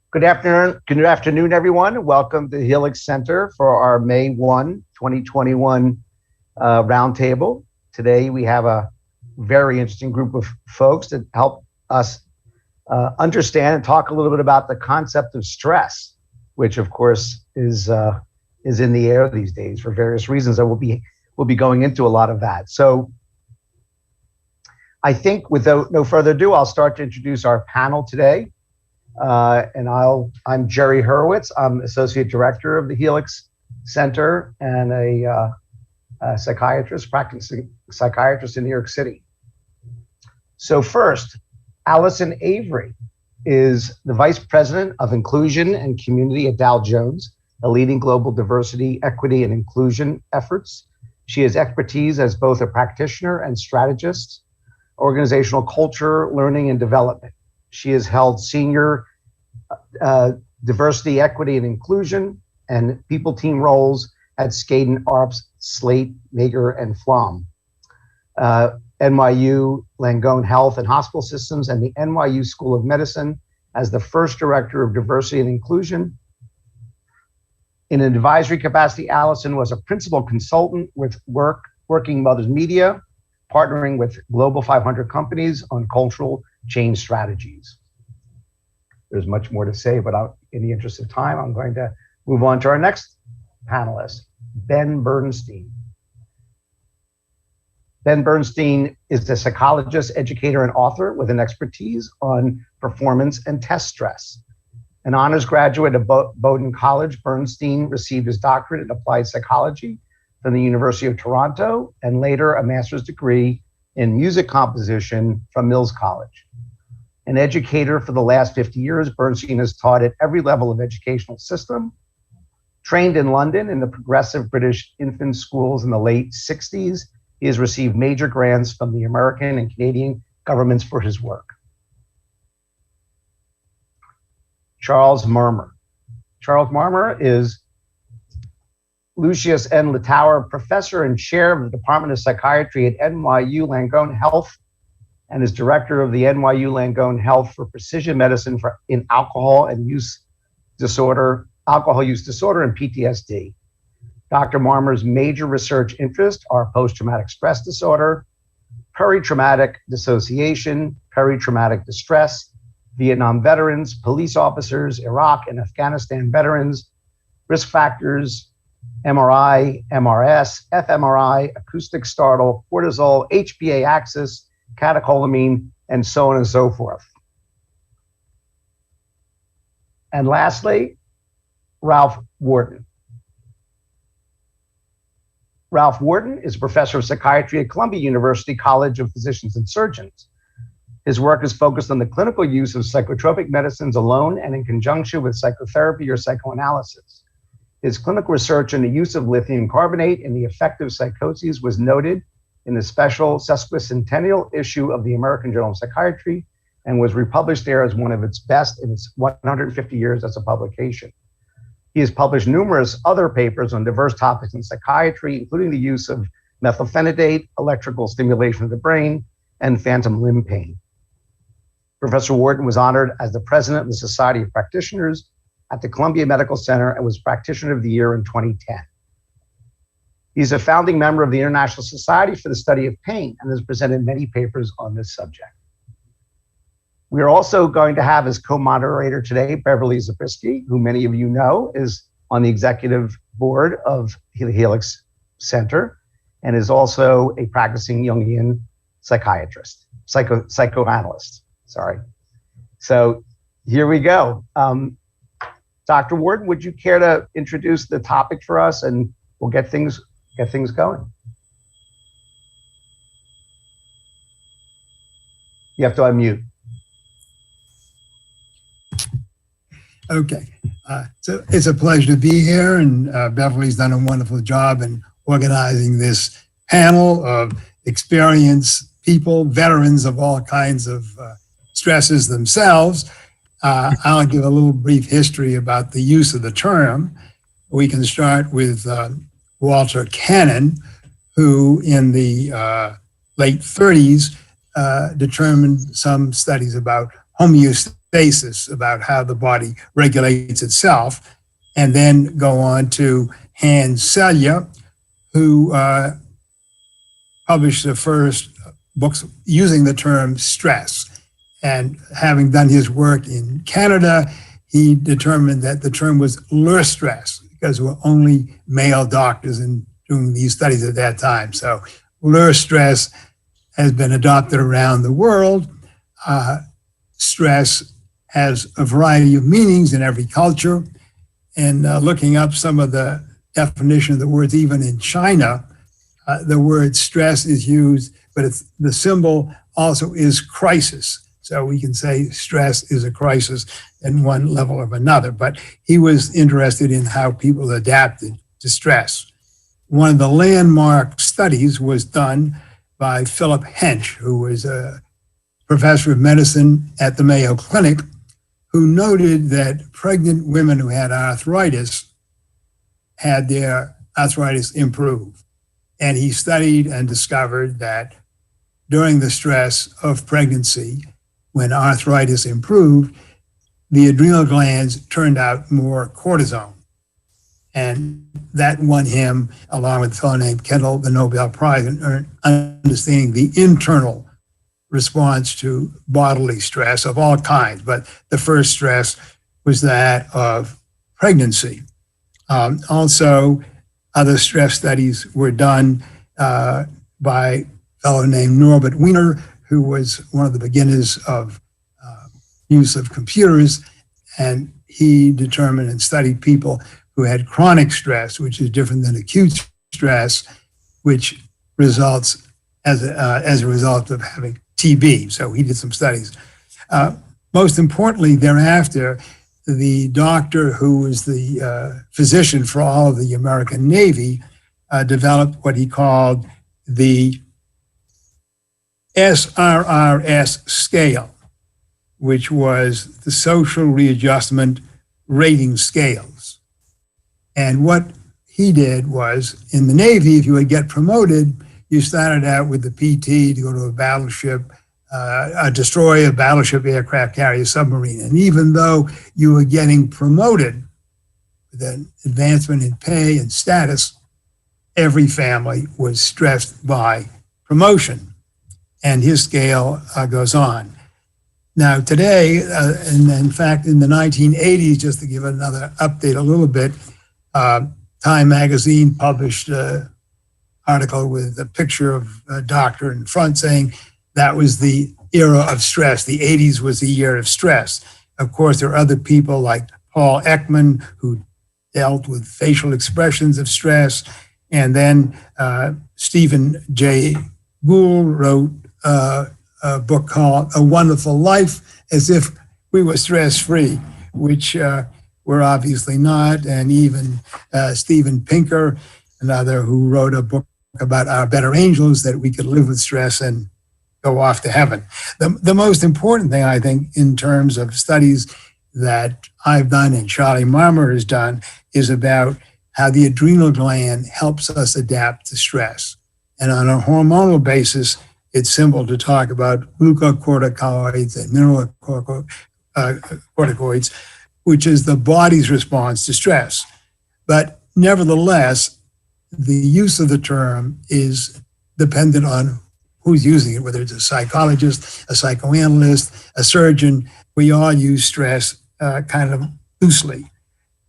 Good afternoon, everyone. Welcome to the Helix Center for our May 1, 2021 roundtable. Today, we have a very interesting group of folks that help us understand and talk a little bit about the concept of stress, which, of course, is in the air these days for various reasons. We'll be going into a lot of that. So, I think, without no further ado, I'll start to introduce our panel today. I'm Jerry Hurwitz. I'm Associate Director of the Helix Center and a psychiatrist, practicing psychiatrist in New York City. So first, Allison Avery is the Vice President of Inclusion and Community at Dow Jones, a leading global diversity, equity, and inclusion efforts. She has expertise as both a practitioner and strategist, organizational culture, learning, and development. She has held senior diversity, equity, and inclusion and people team roles at Skadden Arps, Slate, Mager, and Flom, NYU Langone Health and Hospital Systems, and the NYU School of Medicine as the first director of diversity and inclusion. In an advisory capacity, Allison was a principal consultant with Working Mothers Media, partnering with Global 500 companies on cultural change strategies. There's much more to say, but in the interest of time, I'm going to move on to our next panelist, Ben Bernstein. Ben Bernstein is a psychologist, educator, and author with an expertise on performance and test stress. An honors graduate of Bowdoin College, Bernstein received his doctorate in applied psychology from the University of Toronto, and later a master's degree in music composition from Mills College. An educator for the last 50 years, Bernstein has taught at every level of educational system, trained in London in the progressive British infant schools in the late 60s. He has received major grants from the American and Canadian governments for his work. Charles Marmer. Charles Marmer is Lucius N. Littauer Professor and Chair of the Department of Psychiatry at NYU Langone Health, and is director of the NYU Langone Health for Precision Medicine in alcohol use disorder and PTSD. Dr. Marmer's major research interests are post-traumatic stress disorder, peri-traumatic dissociation, peri-traumatic distress, Vietnam veterans, police officers, Iraq and Afghanistan veterans, risk factors, MRI, MRS, fMRI, acoustic startle, cortisol, HPA axis, catecholamine, and so on and so forth. And lastly, Ralph Wharton. Ralph Wharton is a professor of psychiatry at Columbia University College of Physicians and Surgeons. His work is focused on the clinical use of psychotropic medicines alone and in conjunction with psychotherapy or psychoanalysis. His clinical research on the use of lithium carbonate in the effective psychoses was noted in the special sesquicentennial issue of the American Journal of Psychiatry and was republished there as one of its best in its 150 years as a publication. He has published numerous other papers on diverse topics in psychiatry, including the use of methylphenidate, electrical stimulation of the brain, and phantom limb pain. Professor Wharton was honored as the president of the Society of Practitioners at the Columbia Medical Center and was Practitioner of the Year in 2010. He's a founding member of the International Society for the Study of Pain and has presented many papers on this subject. We are also going to have as co-moderator today, Beverly Zabriskie, who many of you know is on the executive board of the Helix Center and is also a practicing Jungian psychiatrist, psychoanalyst, sorry. So here we go. Dr. Wharton, would you care to introduce the topic for us and we'll get things going? You have to unmute. Okay, so it's a pleasure to be here, and Beverly's done a wonderful job in organizing this panel of experienced people, veterans of all kinds of stresses themselves. I'll give a little brief history about the use of the term. We can start with Walter Cannon, who in the late 30s determined some studies about homeostasis basis about how the body regulates itself, and then go on to Hans Selye, who published the first books using the term stress. And having done his work in Canada, he determined that the term was le stress, because there were only male doctors in doing these studies at that time. So le stress has been adopted around the world. Stress has a variety of meanings in every culture. And looking up some of the definition of the words, even in China, the word stress is used, but the symbol also is crisis. So we can say stress is a crisis in one level or another, but he was interested in how people adapted to stress. One of the landmark studies was done by Philip Hench, who was a professor of medicine at the Mayo Clinic, who noted that pregnant women who had arthritis had their arthritis improve. And he studied and discovered that during the stress of pregnancy, when arthritis improved, the adrenal glands turned out more cortisone. And that won him, along with a fellow named Kendall, the Nobel Prize in understanding the internal response to bodily stress of all kinds. But the first stress was that of pregnancy. Also, other stress studies were done by a fellow named Norbert Wiener, who was one of the beginners of use of computers, and he determined and studied people who had chronic stress, which is different than acute stress, which results as a result of having TB. So he did some studies. Most importantly, thereafter, the doctor who was the physician for all of the American Navy developed what he called the SRRS scale, which was the social readjustment rating scales. And what he did was, in the Navy, if you would get promoted, you started out with the PT to go to a battleship, a destroyer, battleship, aircraft carrier, submarine. And even though you were getting promoted with an advancement in pay and status, every family was stressed by promotion. And his scale goes on. Now today, and in fact, in the 1980s, just to give another update a little bit, Time magazine published an article with a picture of a doctor in front saying that was the era of stress. The 80s was the year of stress. Of course, there are other people like Paul Ekman who dealt with facial expressions of stress. And then Stephen J. Gould wrote a book called A Wonderful Life, as if we were stress-free, which we're obviously not. And even Steven Pinker, another who wrote a book about our better angels, that we could live with stress and go off to heaven. The most important thing, I think, in terms of studies that I've done and Charlie Marmer has done, is about how the adrenal gland helps us adapt to stress. And on a hormonal basis, it's simple to talk about glucocorticoids and mineralocorticoids, which is the body's response to stress. But nevertheless, the use of the term is dependent on who's using it, whether it's a psychologist, a psychoanalyst, a surgeon. We all use stress kind of loosely.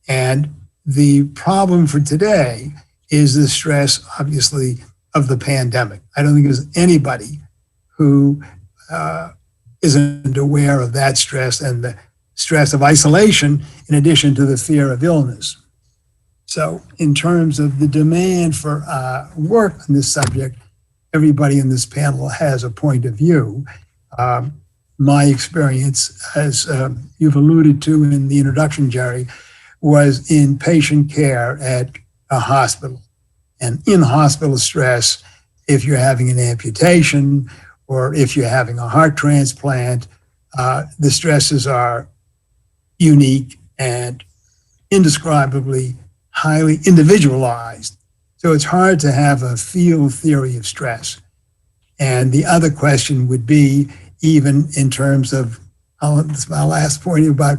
And the problem for today is the stress, obviously, of the pandemic. I don't think there's anybody who isn't aware of that stress and the stress of isolation, in addition to the fear of illness. So in terms of the demand for work on this subject, everybody in this panel has a point of view. My experience, as you've alluded to in the introduction, Jerry, was in patient care at a hospital. And in hospital stress, if you're having an amputation or if you're having a heart transplant, the stresses are unique and indescribably highly individualized. So it's hard to have a field theory of stress. And the other question would be, even in terms of This is my last point about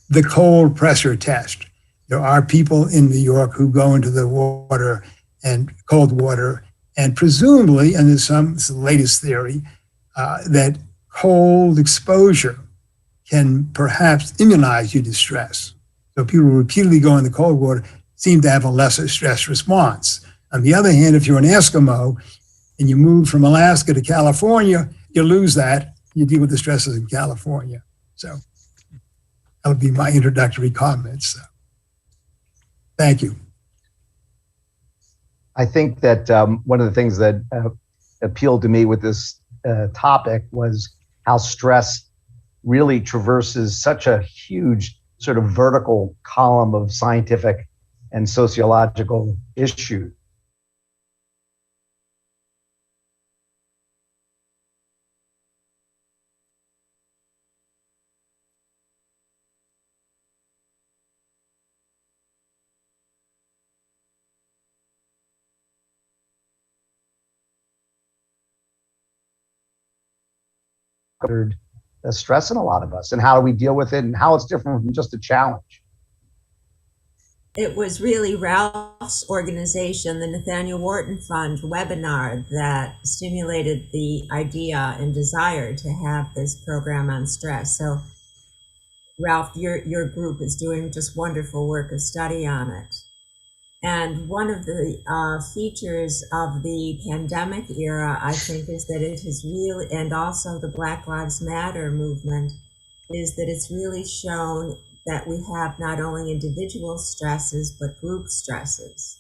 the cold pressure test. There are people in New York who go into the water and cold water, and presumably, and there's this is the latest theory, that cold exposure can perhaps immunize you to stress. So people who repeatedly go in the cold water seem to have a lesser stress response. On the other hand, if you're an Eskimo and you move from Alaska to California, you lose that. You deal with the stresses in California. So that would be my introductory comments. So, thank you. I think that one of the things that appealed to me with this topic was how stress really traverses such a huge sort of vertical column of scientific and sociological issues. Stressing a lot of us, and how do we deal with it, and how it's different from just a challenge. It was really Ralph's organization, the Nathaniel Wharton Fund webinar, that stimulated the idea and desire to have this program on stress. So Ralph, your group is doing just wonderful work of study on it. And one of the features of the pandemic era, I think, is that it has really, and also the Black Lives Matter movement, is that it's really shown that we have not only individual stresses, but group stresses.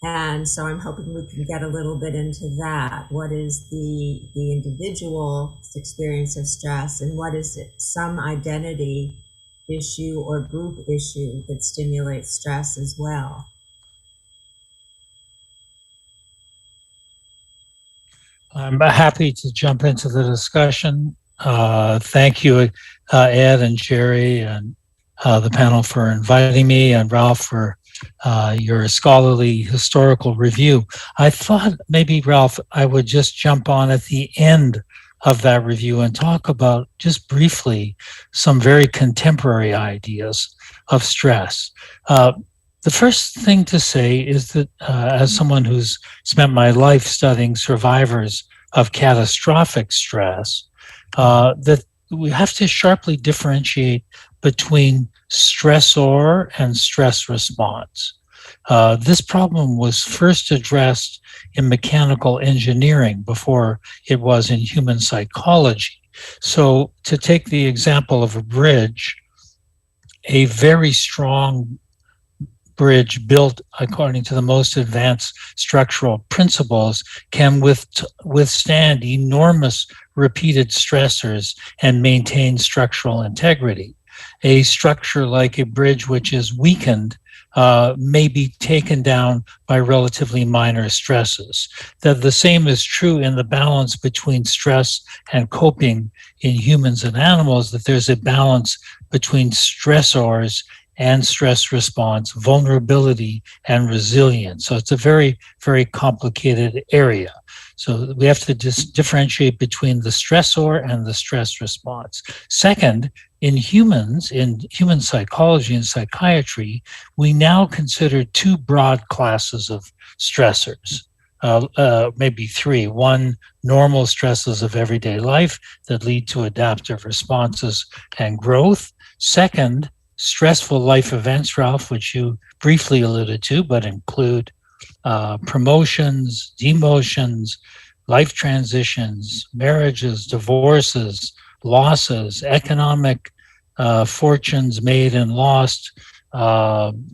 And so I'm hoping we can get a little bit into that. What is the individual experience of stress, and what is it, some identity issue or group issue that stimulates stress as well? I'm happy to jump into the discussion. Thank you, Ed and Jerry and the panel for inviting me, and Ralph for your scholarly historical review. I thought maybe, Ralph, I would just jump on at the end of that review and talk about, just briefly, some very contemporary ideas of stress. The first thing to say is that as someone who's spent my life studying survivors of catastrophic stress, that we have to sharply differentiate between stressor and stress response. This problem was first addressed in mechanical engineering before it was in human psychology. So to take the example of a bridge, a very strong bridge built according to the most advanced structural principles can withstand enormous repeated stressors and maintain structural integrity. A structure like a bridge which is weakened may be taken down by relatively minor stresses. That the same is true in the balance between stress and coping in humans and animals, that there's a balance between stressors and stress response, vulnerability and resilience. So it's a very, very complicated area. So we have to differentiate between the stressor and the stress response. Second, in humans, in human psychology and psychiatry, we now consider two broad classes of stressors, maybe three. One, normal stresses of everyday life that lead to adaptive responses and growth. Second, stressful life events, Ralph, which you briefly alluded to, but include promotions, demotions, life transitions, marriages, divorces, losses, economic fortunes made and lost,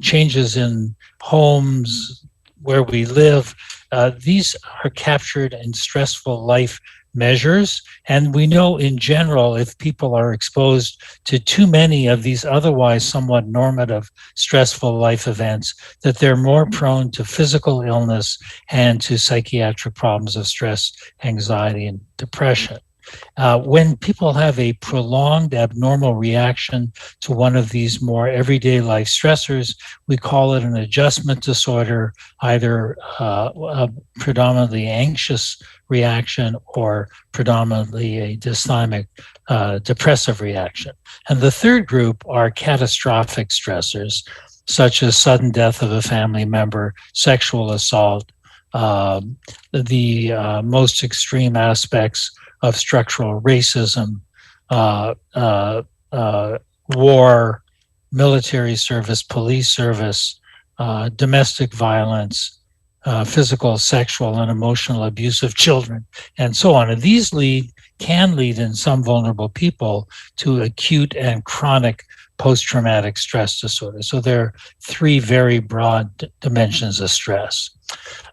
changes in homes, where we live. These are captured in stressful life measures. And we know in general, if people are exposed to too many of these otherwise somewhat normative stressful life events, that they're more prone to physical illness and to psychiatric problems of stress, anxiety, and depression. When people have a prolonged abnormal reaction to one of these more everyday life stressors, we call it an adjustment disorder, either a predominantly anxious reaction or predominantly a dysthymic depressive reaction. And the third group are catastrophic stressors, such as sudden death of a family member, sexual assault, the most extreme aspects of structural racism, war, military service, police service, domestic violence, physical, sexual, and emotional abuse of children, and so on. And these can lead in some vulnerable people to acute and chronic post-traumatic stress disorder. So there are three very broad dimensions of stress.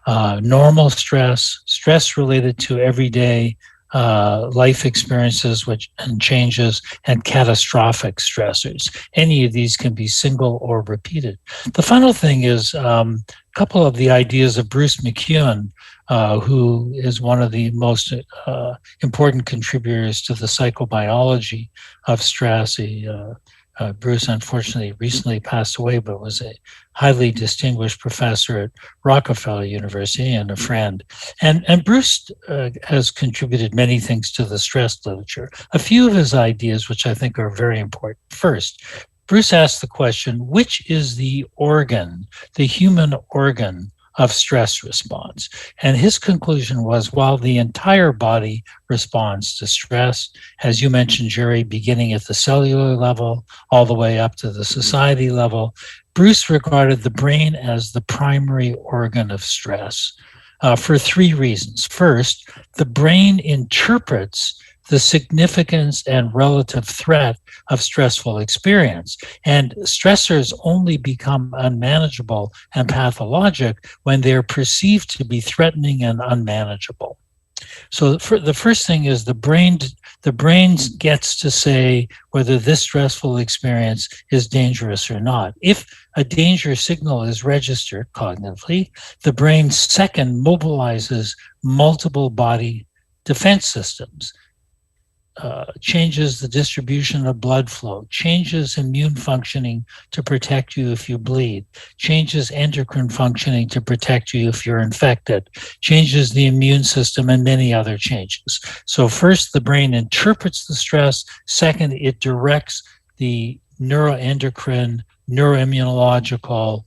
Normal stress, stress related to everyday life experiences and changes, and catastrophic stressors. Any of these can be single or repeated. The final thing is a couple of the ideas of Bruce McEwen, who is one of the most important contributors to the psychobiology of stress. Bruce, unfortunately, recently passed away, but was a highly distinguished professor at Rockefeller University and a friend. And Bruce has contributed many things to the stress literature. A few of his ideas, which I think are very important. First, Bruce asked the question, which is the organ, the human organ of stress response? And his conclusion was, while the entire body responds to stress, as you mentioned, Jerry, beginning at the cellular level, all the way up to the society level, Bruce regarded the brain as the primary organ of stress for three reasons. First, the brain interprets the significance and relative threat of stressful experience. And stressors only become unmanageable and pathologic when they're perceived to be threatening and unmanageable. So the first thing is the brain gets to say whether this stressful experience is dangerous or not. If a danger signal is registered cognitively, the brain second mobilizes multiple body defense systems. Changes the distribution of blood flow, changes immune functioning to protect you if you bleed, changes endocrine functioning to protect you if you're infected, changes the immune system, and many other changes. So first, the brain interprets the stress. Second, it directs the neuroendocrine, neuroimmunological,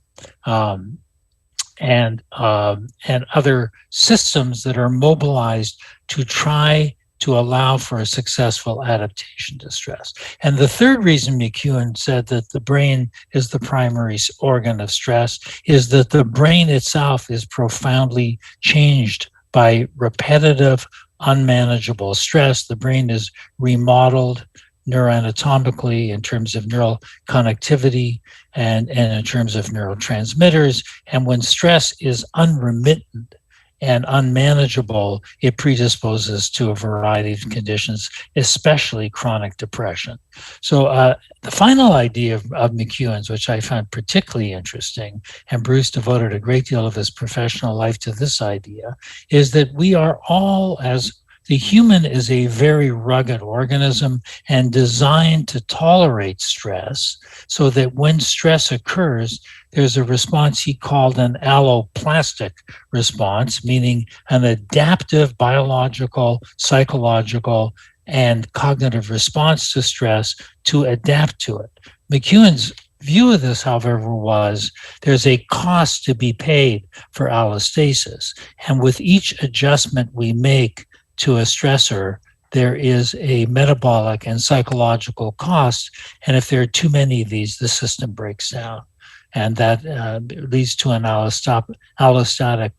and other systems that are mobilized to try to allow for a successful adaptation to stress. And the third reason McEwen said that the brain is the primary organ of stress is that the brain itself is profoundly changed by repetitive, unmanageable stress. The brain is remodeled neuroanatomically in terms of neural connectivity and in terms of neurotransmitters. And when stress is unremittent and unmanageable, it predisposes to a variety of conditions, especially chronic depression. So the final idea of McEwen's, which I found particularly interesting, and Bruce devoted a great deal of his professional life to this idea, is that we are all, as the human is a very rugged organism and designed to tolerate stress, so that when stress occurs, there's a response he called an alloplastic response, meaning an adaptive biological, psychological, and cognitive response to stress to adapt to it. McEwen's view of this, however, was there's a cost to be paid for allostasis. And with each adjustment we make to a stressor, there is a metabolic and psychological cost. And if there are too many of these, the system breaks down. And that leads to an allostatic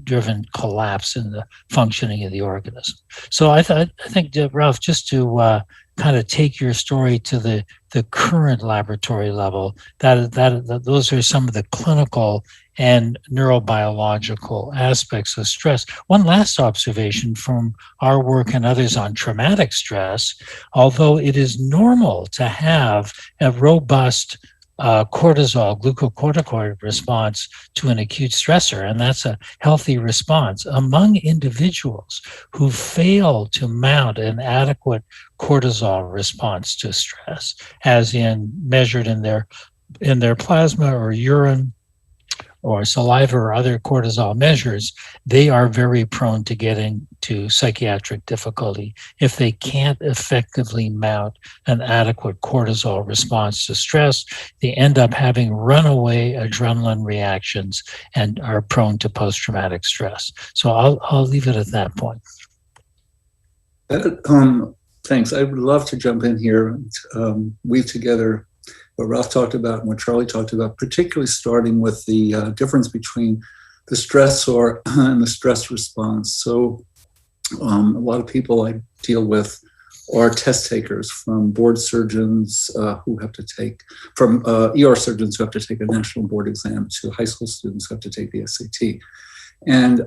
driven collapse in the functioning of the organism. So I think, Ralph, just to kind of take your story to the current laboratory level, those are some of the clinical and neurobiological aspects of stress. One last observation from our work and others on traumatic stress: although it is normal to have a robust cortisol, glucocorticoid response to an acute stressor, and that's a healthy response. Among individuals who fail to mount an adequate cortisol response to stress, as in measured in their plasma or urine or saliva or other cortisol measures, they are very prone to getting to psychiatric difficulty if they can't effectively mount an adequate cortisol response to stress. They end up having runaway adrenaline reactions and are prone to post-traumatic stress. So I'll leave it at that point. Thanks. I would love to jump in here and weave together what Ralph talked about and what Charlie talked about, particularly starting with the difference between the stressor and the stress response. So a lot of people I deal with are test takers, from board surgeons who have to take, from ER surgeons who have to take a national board exam, to high school students who have to take the SAT. And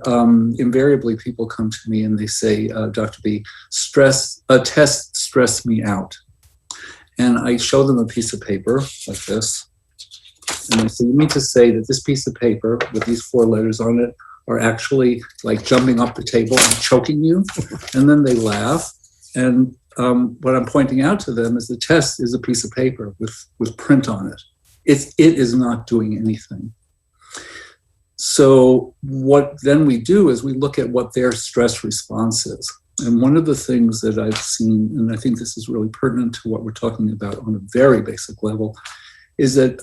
invariably people come to me and they say, Dr. B, tests stress me out. And I show them a piece of paper like this. And I say, you mean to say that this piece of paper with these 4 letters on it are actually like jumping up the table and choking you? And then they laugh. And what I'm pointing out to them is the test is a piece of paper with print on it. It is not doing anything. So what then we do is we look at what their stress response is. And one of the things that I've seen, and I think this is really pertinent to what we're talking about on a very basic level, is that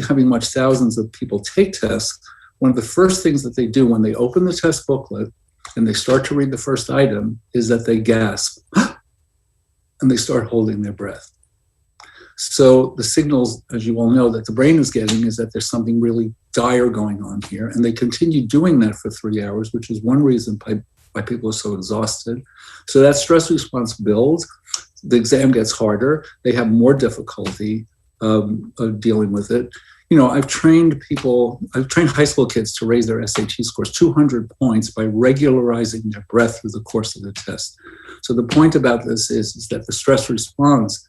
having watched thousands of people take tests, one of the first things that they do when they open the test booklet and they start to read the first item is that they gasp and they start holding their breath. So the signals, as you all know, that the brain is getting is that there's something really dire going on here. And they continue doing that for 3 hours, which is one reason why people are so exhausted. So that stress response builds. The exam gets harder. They have more difficulty dealing with it. You know, I've trained high school kids to raise their SAT scores 200 points by regularizing their breath through the course of the test. So the point about this is that the stress response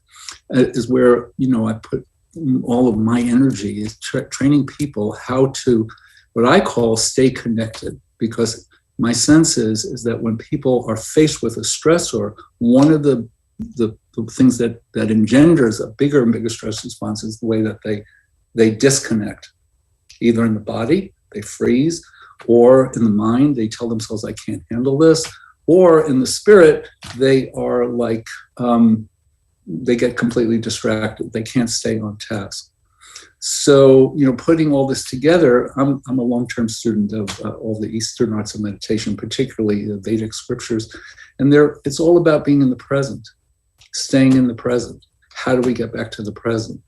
is where, you know, I put all of my energy, is training people how to, what I call, stay connected. Because my sense is that when people are faced with a stressor, one of the things that engenders a bigger and bigger stress response is the way that they disconnect, either in the body, they freeze, or in the mind, they tell themselves, I can't handle this, or in the spirit, they are like, they get completely distracted. They can't stay on task. So, you know, putting all this together, I'm a long-term student of all the Eastern arts of meditation, particularly the Vedic scriptures. And it's all about being in the present, staying in the present. How do we get back to the present?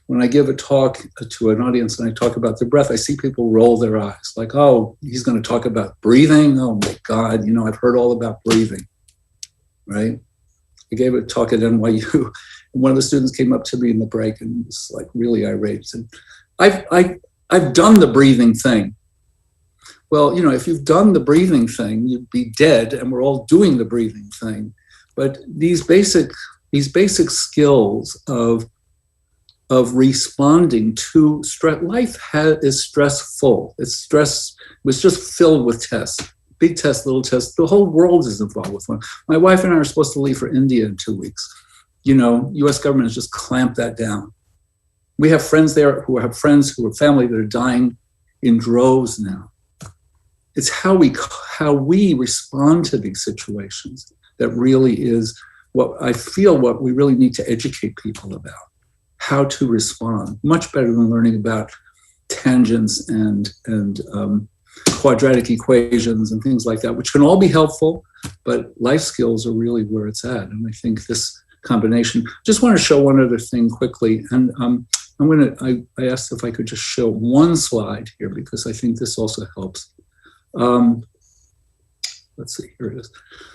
When I give a talk to an audience and I talk about the breath, I see people roll their eyes like, oh, he's going to talk about breathing. Oh my God, you know, I've heard all about breathing, right? I gave a talk at NYU, and one of the students came up to me in the break and was like really irate. And I've done the breathing thing. Well, you know, if you've done the breathing thing, you'd be dead, and we're all doing the breathing thing. But these basic skills of responding to stress, life is stressful. It's just filled with tests. Big test, little test, the whole world is involved with one. My wife and I are supposed to leave for India in 2 weeks. You know, US government has just clamped that down. We have friends there who have family that are dying in droves now. It's how we respond to these situations that really is what we really need to educate people about. How to respond, much better than learning about tangents and quadratic equations and things like that, which can all be helpful, but life skills are really where it's at. And I think this combination, just want to show one other thing quickly. And I asked if I could just show one slide here, because I think this also helps. Let's see, here it is.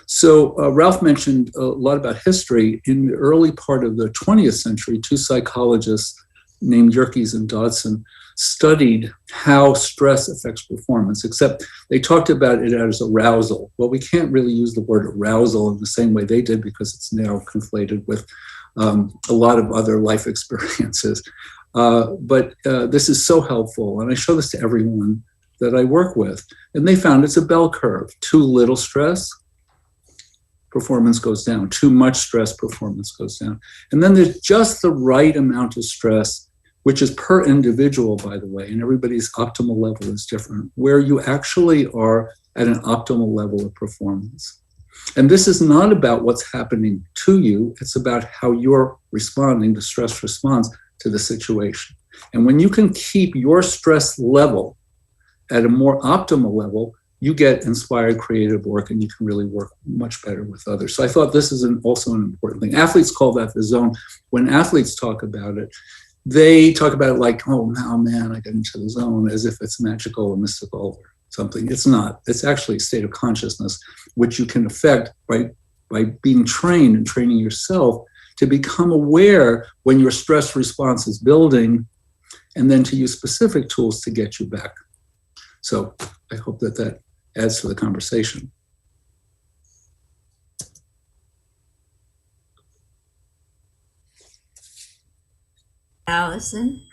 So Ralph mentioned a lot about history. In the early part of the 20th century, 2 psychologists named Yerkes and Dodson studied how stress affects performance, except they talked about it as arousal. Well, we can't really use the word arousal in the same way they did, because it's now conflated with a lot of other life experiences. But this is so helpful. And I show this to everyone that I work with. And they found it's a bell curve. Too little stress, performance goes down. Too much stress, performance goes down. And then there's just the right amount of stress, which is per individual, by the way, and everybody's optimal level is different, where you actually are at an optimal level of performance. And this is not about what's happening to you, it's about how you're responding to stress response to the situation. And when you can keep your stress level at a more optimal level, you get inspired creative work and you can really work much better with others. So I thought this is also an important thing. Athletes call that the zone. When athletes talk about it, they talk about it like, oh, now, man, I got into the zone, as if it's magical or mystical or something. It's not. It's actually a state of consciousness, which you can affect by being trained and training yourself to become aware when your stress response is building, and then to use specific tools to get you back. So I hope that adds to the conversation. Allison?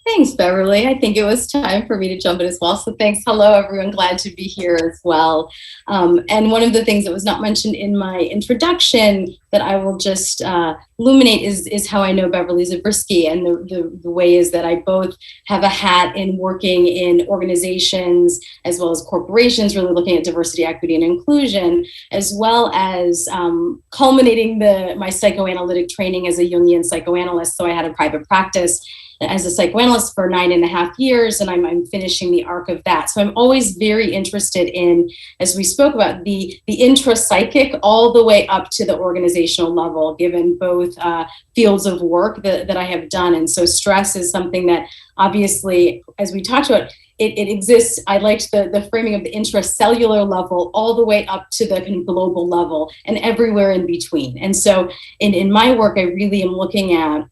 Thanks, Beverly. I think it was time for me to jump in as well. So thanks. Hello, everyone. Glad to be here as well. And one of the things that was not mentioned in my introduction that I will just illuminate is how I know Beverly Zabriskie. And the way is that I both have a hat in working in organizations as well as corporations, really looking at diversity, equity, and inclusion, as well as culminating my psychoanalytic training as a Jungian psychoanalyst. So I had a private practice as a psychoanalyst for 9.5 years, and I'm finishing the arc of that. So I'm always very interested in, as we spoke about, the intrapsychic all the way up to the organizational level, given both fields of work that I have done. And so stress is something that obviously, as we talked about, it exists. I liked the framing of the intracellular level all the way up to the kind of global level and everywhere in between. And so in my work, I really am looking at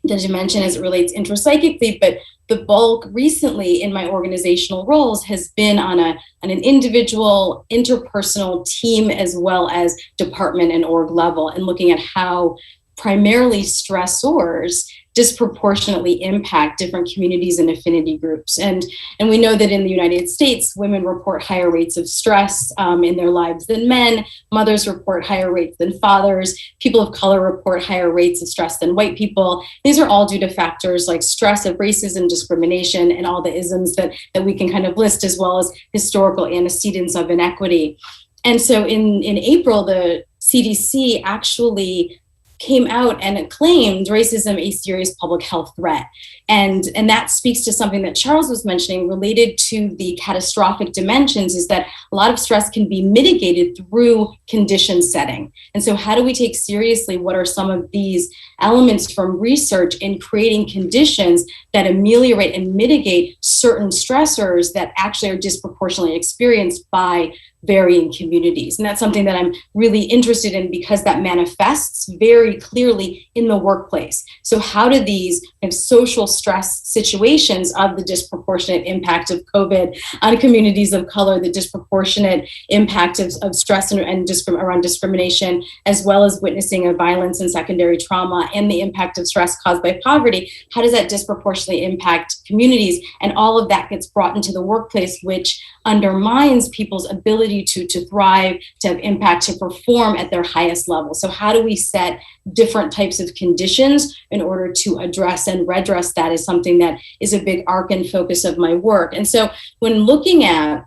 the dimension as it relates intrapsychically, but the bulk recently in my organizational roles has been on an individual, interpersonal, team, as well as department and org level, and looking at how primarily stressors disproportionately impact different communities and affinity groups. And we know that in the United States, women report higher rates of stress in their lives than men. Mothers report higher rates than fathers. People of color report higher rates of stress than white people. These are all due to factors like stress of racism, discrimination, and all the isms that we can kind of list, as well as historical antecedents of inequity. And so in April, the CDC actually came out and claimed racism a serious public health threat. And that speaks to something that Charles was mentioning related to the catastrophic dimensions, is that a lot of stress can be mitigated through condition setting. And so how do we take seriously what are some of these elements from research in creating conditions that ameliorate and mitigate certain stressors that actually are disproportionately experienced by varying communities? And that's something that I'm really interested in, because that manifests very clearly in the workplace. So how do these kind of social stress situations of the disproportionate impact of COVID on communities of color, the disproportionate impact of stress and around discrimination, as well as witnessing of violence and secondary trauma, and the impact of stress caused by poverty, how does that disproportionately impact communities? And all of that gets brought into the workplace, which undermines people's ability to thrive, to have impact, to perform at their highest level. So how do we set different types of conditions in order to address and redress that is something that is a big arc and focus of my work. And so when looking at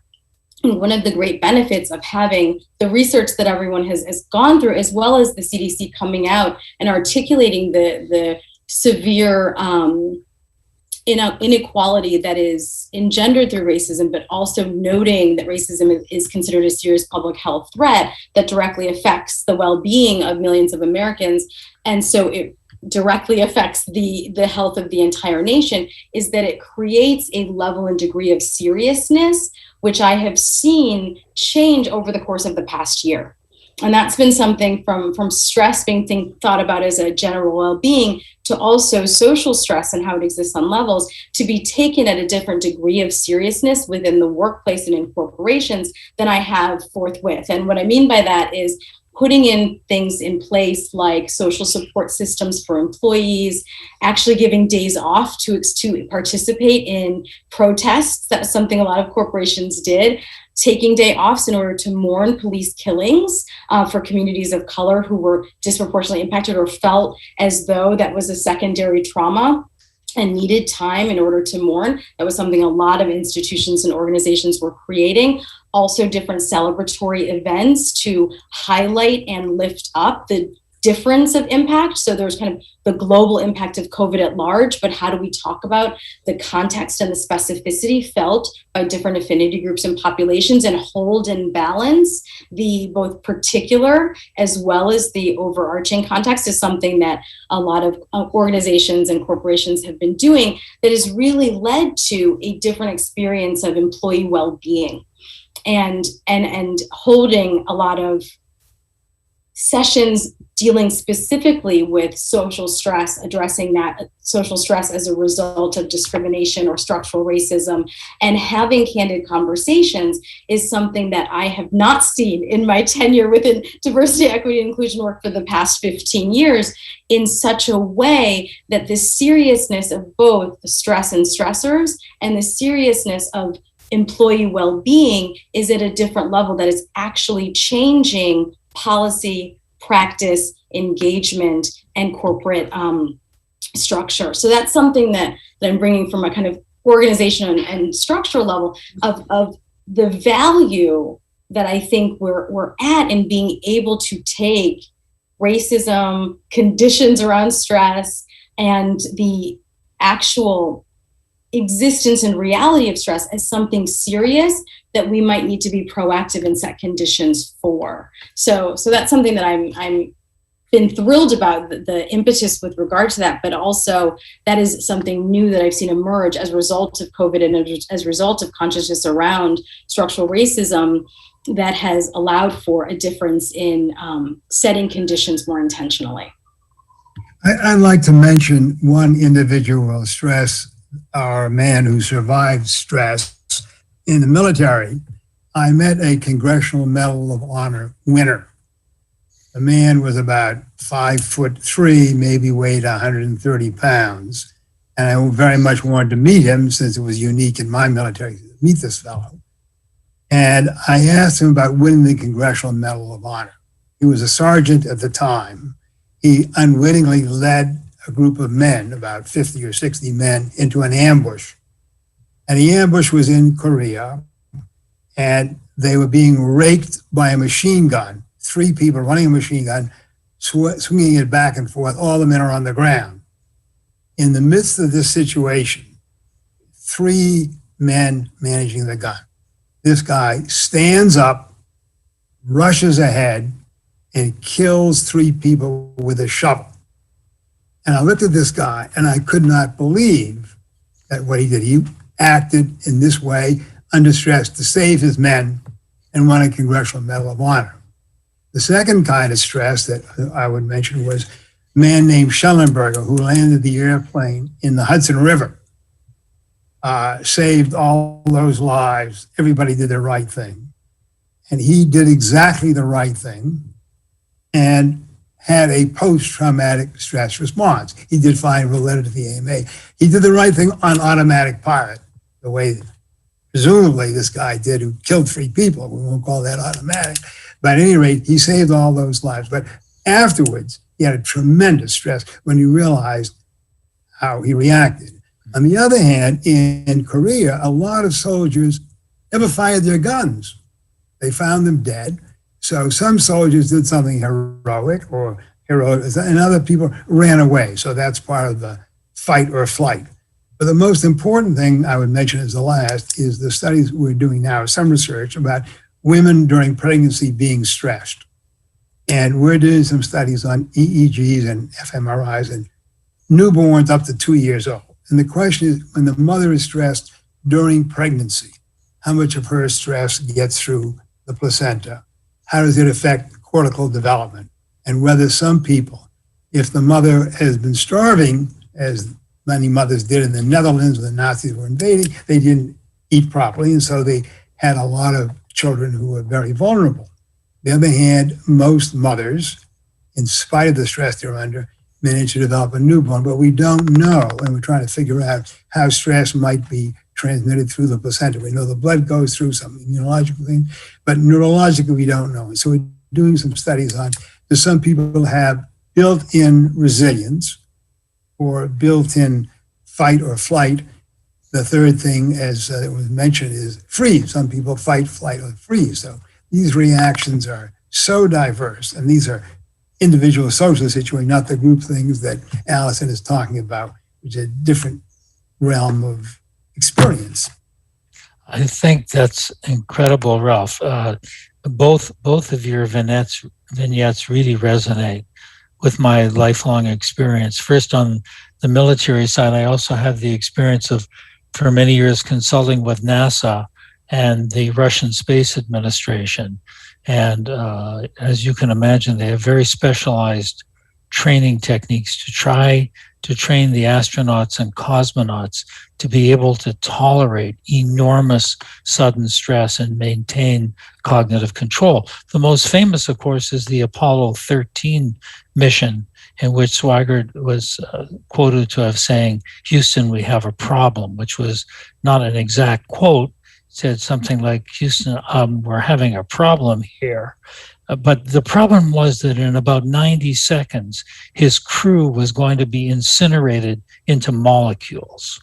one of the great benefits of having the research that everyone has gone through, as well as the CDC coming out and articulating the severe inequality that is engendered through racism, but also noting that racism is considered a serious public health threat that directly affects the well-being of millions of Americans. And so it directly affects the health of the entire nation, is that it creates a level and degree of seriousness, which I have seen change over the course of the past year. And that's been something from stress being thought about as a general well-being, to also social stress and how it exists on levels, to be taken at a different degree of seriousness within the workplace and in corporations than I have forthwith. And what I mean by that is, putting in things in place like social support systems for employees, actually giving days off to participate in protests. That's something a lot of corporations did. Taking day offs in order to mourn police killings for communities of color who were disproportionately impacted or felt as though that was a secondary trauma and needed time in order to mourn. That was something a lot of institutions and organizations were creating. Also different celebratory events to highlight and lift up the difference of impact. So there's kind of the global impact of COVID at large, but how do we talk about the context and the specificity felt by different affinity groups and populations and hold and balance the both particular as well as the overarching context is something that a lot of organizations and corporations have been doing that has really led to a different experience of employee well-being and holding a lot of sessions dealing specifically with social stress, addressing that social stress as a result of discrimination or structural racism, and having candid conversations is something that I have not seen in my tenure within diversity, equity, and inclusion work for the past 15 years in such a way that the seriousness of both the stress and stressors and the seriousness of employee well-being is at a different level that is actually changing policy, practice, engagement, and corporate structure. So that's something that I'm bringing from a kind of organization and structural level of the value that I think we're at in being able to take racism, conditions around stress, and the actual existence and reality of stress as something serious that we might need to be proactive and set conditions for. So that's something that I'm been thrilled about the impetus with regard to that, but also that is something new that I've seen emerge as a result of COVID and as a result of consciousness around structural racism that has allowed for a difference in setting conditions more intentionally. I'd like to mention one individual stress, or a man who survived stress in the military. I met a Congressional Medal of Honor winner. The man was about 5'3", maybe weighed 130 pounds. And I very much wanted to meet him since it was unique in my military to meet this fellow. And I asked him about winning the Congressional Medal of Honor. He was a sergeant at the time. He unwittingly led a group of men, about 50 or 60 men, into an ambush. And the ambush was in Korea, and they were being raked by a machine gun. 3 people running a machine gun, swinging it back and forth. All the men are on the ground. In the midst of this situation, 3 men managing the gun. This guy stands up, rushes ahead, and kills 3 people with a shovel. And I looked at this guy and I could not believe that what he did. He acted in this way under stress to save his men and won a Congressional Medal of Honor. The second kind of stress that I would mention was a man named Schellenberger, who landed the airplane in the Hudson River, saved all those lives. Everybody did the right thing. And he did exactly the right thing and had a post-traumatic stress response. He did fine related to the AMA. He did the right thing on automatic pilot, the way presumably this guy did, who killed 3 people. We won't call that automatic. But at any rate, he saved all those lives. But afterwards, he had a tremendous stress when he realized how he reacted. On the other hand, in Korea, a lot of soldiers never fired their guns. They found them dead. So some soldiers did something heroic or heroic, and other people ran away. So that's part of the fight or flight. But the most important thing I would mention as the last is the studies we're doing now, some research about women during pregnancy being stressed. And we're doing some studies on EEGs and fMRIs and newborns up to 2 years old. And the question is, when the mother is stressed during pregnancy, how much of her stress gets through the placenta? How does it affect cortical development? And whether some people, if the mother has been starving, as many mothers did in the Netherlands when the Nazis were invading, they didn't eat properly. And so they had a lot of children who were very vulnerable. the other hand, most mothers, in spite of the stress they're under, manage to develop a newborn, but we don't know, and we're trying to figure out how stress might be transmitted through the placenta. We know the blood goes through some immunological thing, but neurologically we don't know. And so we're doing some studies on, do some people have built-in resilience or built-in fight or flight? The third thing, as it was mentioned, is freeze. Some people fight, flight, or freeze. So these reactions are so diverse, and these are individual social situations, not the group things that Allison is talking about, which is a different realm of experience. I think that's incredible, Ralph. Both of your vignettes really resonate with my lifelong experience. First, on the military side, I also have the experience of, for many years, consulting with NASA and the Russian Space Administration. And as you can imagine, they have very specialized training techniques to try to train the astronauts and cosmonauts to be able to tolerate enormous sudden stress and maintain cognitive control. The most famous, of course, is the Apollo 13 mission, in which Swigert was quoted to have saying, "Houston, we have a problem," which was not an exact quote. It said something like, "Houston, we're having a problem here." But the problem was that in about 90 seconds, his crew was going to be incinerated into molecules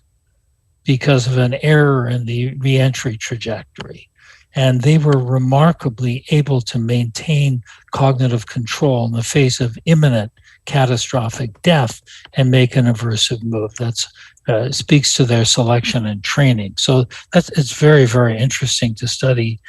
because of an error in the reentry trajectory. And they were remarkably able to maintain cognitive control in the face of imminent catastrophic death and make an aversive move. That's speaks to their selection and training. So it's very, very interesting to study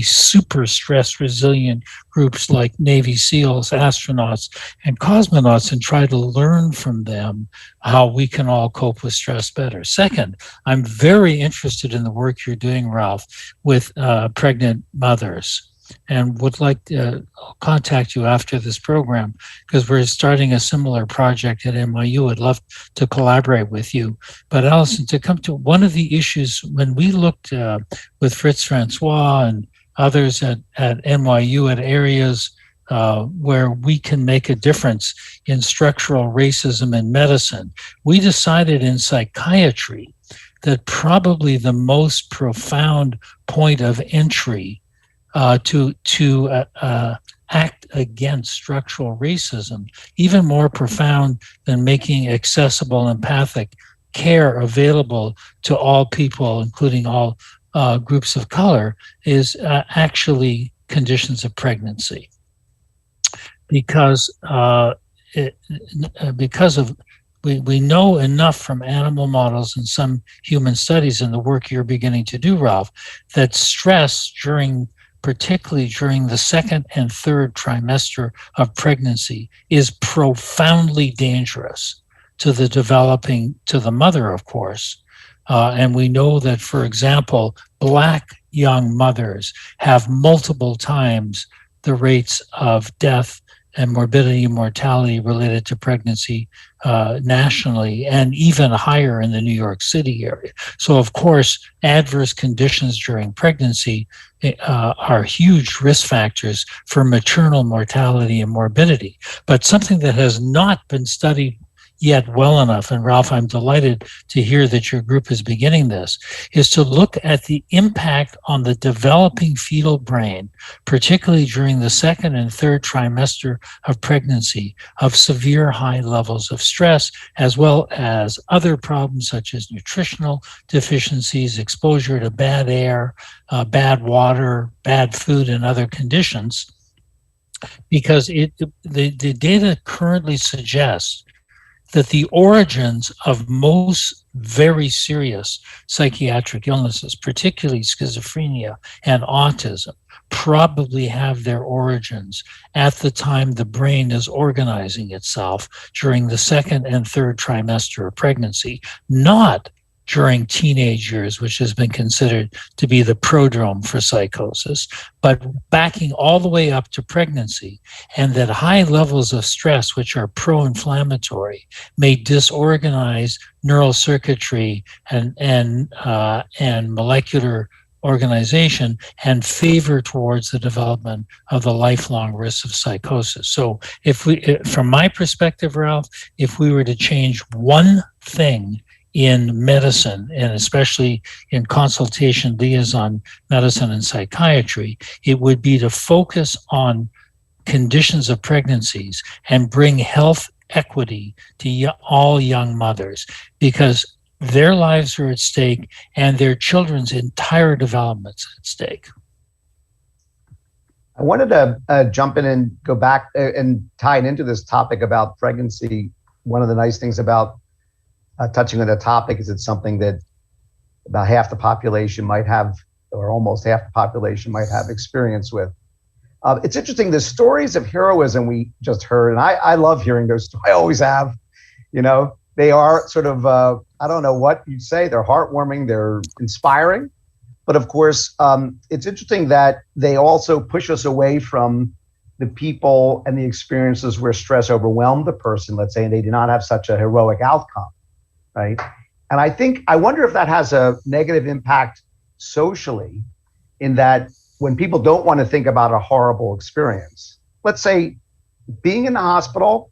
super stress resilient groups like Navy SEALs, astronauts, and cosmonauts, and try to learn from them how we can all cope with stress better. Second, I'm very interested in the work you're doing, Ralph, with pregnant mothers, and would like to contact you after this program because we're starting a similar project at NYU. I'd love to collaborate with you. But Allison, to come to one of the issues, when we looked with Fritz Francois and others at NYU at areas where we can make a difference in structural racism in medicine, we decided in psychiatry that probably the most profound point of entry to act against structural racism, even more profound than making accessible empathic care available to all people, including all groups of color, is actually conditions of pregnancy. Because we know enough from animal models and some human studies and the work you're beginning to do, Ralph, that stress particularly during the second and third trimester of pregnancy, is profoundly dangerous to the mother, of course. And we know that, for example, Black young mothers have multiple times the rates of death and morbidity and mortality related to pregnancy nationally, and even higher in the New York City area. So, of course, adverse conditions during pregnancy are huge risk factors for maternal mortality and morbidity. But something that has not been studied yet well enough, and Ralph, I'm delighted to hear that your group is beginning this, is to look at the impact on the developing fetal brain, particularly during the second and third trimester of pregnancy, of severe high levels of stress, as well as other problems such as nutritional deficiencies, exposure to bad air, bad water, bad food, and other conditions, because the data currently suggests that the origins of most very serious psychiatric illnesses, particularly schizophrenia and autism, probably have their origins at the time the brain is organizing itself during the second and third trimester of pregnancy, not during teenage years, which has been considered to be the prodrome for psychosis, but backing all the way up to pregnancy, and that high levels of stress, which are pro-inflammatory, may disorganize neural circuitry and molecular organization and favor towards the development of the lifelong risks of psychosis. So from my perspective, Ralph, if we were to change one thing in medicine, and especially in consultation liaison medicine and psychiatry, it would be to focus on conditions of pregnancies and bring health equity to all young mothers, because their lives are at stake and their children's entire development's at stake. I wanted to jump in and go back and tie it into this topic about pregnancy. One of the nice things about touching on the topic is it's something that about half the population might have, or almost half the population might have experience with. It's interesting, the stories of heroism we just heard, and I love hearing those stories. I always have, they are sort of, I don't know what you'd say, they're heartwarming, they're inspiring. But of course, it's interesting that they also push us away from the people and the experiences where stress overwhelmed the person, let's say, and they did not have such a heroic outcome, right? And I wonder if that has a negative impact socially, in that when people don't want to think about a horrible experience, let's say being in the hospital,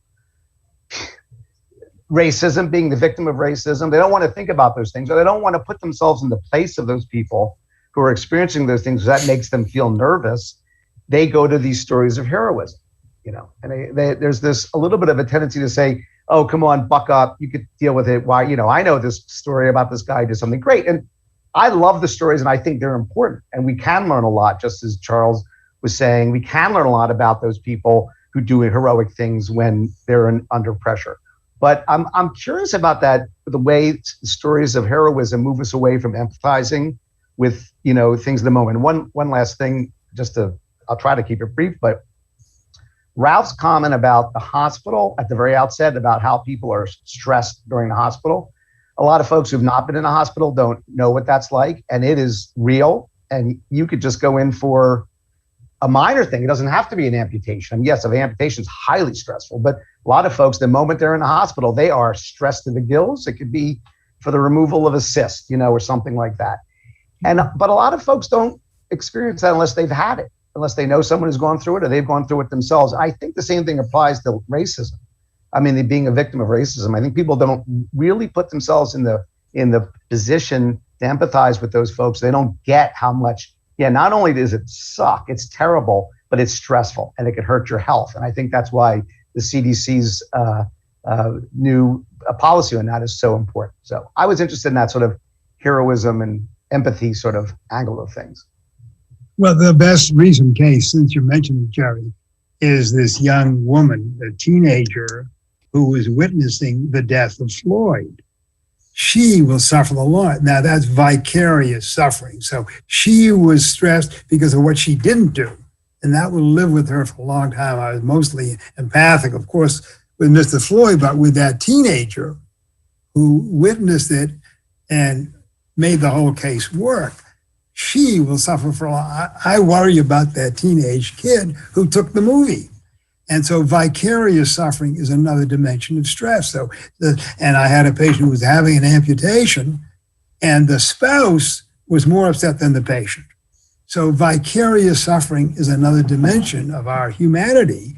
racism, being the victim of racism, they don't want to think about those things, or they don't want to put themselves in the place of those people who are experiencing those things. That makes them feel nervous. They go to these stories of heroism, and there's this a little bit of a tendency to say, oh, come on, buck up, you could deal with it. Why, I know this story about this guy did something great. And I love the stories, and I think they're important, and we can learn a lot, just as Charles was saying. We can learn a lot about those people who do heroic things when they're under pressure. But I'm curious about that, the way stories of heroism move us away from empathizing with things in the moment. One last thing, I'll try to keep it brief, but Ralph's comment about the hospital at the very outset, about how people are stressed during the hospital. A lot of folks who've not been in a hospital don't know what that's like, and it is real. And you could just go in for a minor thing. It doesn't have to be an amputation. I mean, yes, an amputation is highly stressful, but a lot of folks, the moment they're in the hospital, they are stressed to the gills. It could be for the removal of a cyst, or something like that. But a lot of folks don't experience that unless they've had it, unless they know someone who's gone through it or they've gone through it themselves. I think the same thing applies to racism. I mean, being a victim of racism. I think people don't really put themselves in the position to empathize with those folks. They don't get how much, not only does it suck, it's terrible, but it's stressful and it can hurt your health. And I think that's why the CDC's new policy on that is so important. So I was interested in that sort of heroism and empathy sort of angle of things. Well, the best recent case, since you mentioned it, Jerry, is this young woman, a teenager, who was witnessing the death of Floyd. She will suffer a lot. Now, that's vicarious suffering. So she was stressed because of what she didn't do, and that will live with her for a long time. I was mostly empathic, of course, with Mr. Floyd, but with that teenager who witnessed it and made the whole case work. She will suffer for a long. I worry about that teenage kid who took the movie. And so vicarious suffering is another dimension of stress. And I had a patient who was having an amputation, and the spouse was more upset than the patient. So vicarious suffering is another dimension of our humanity,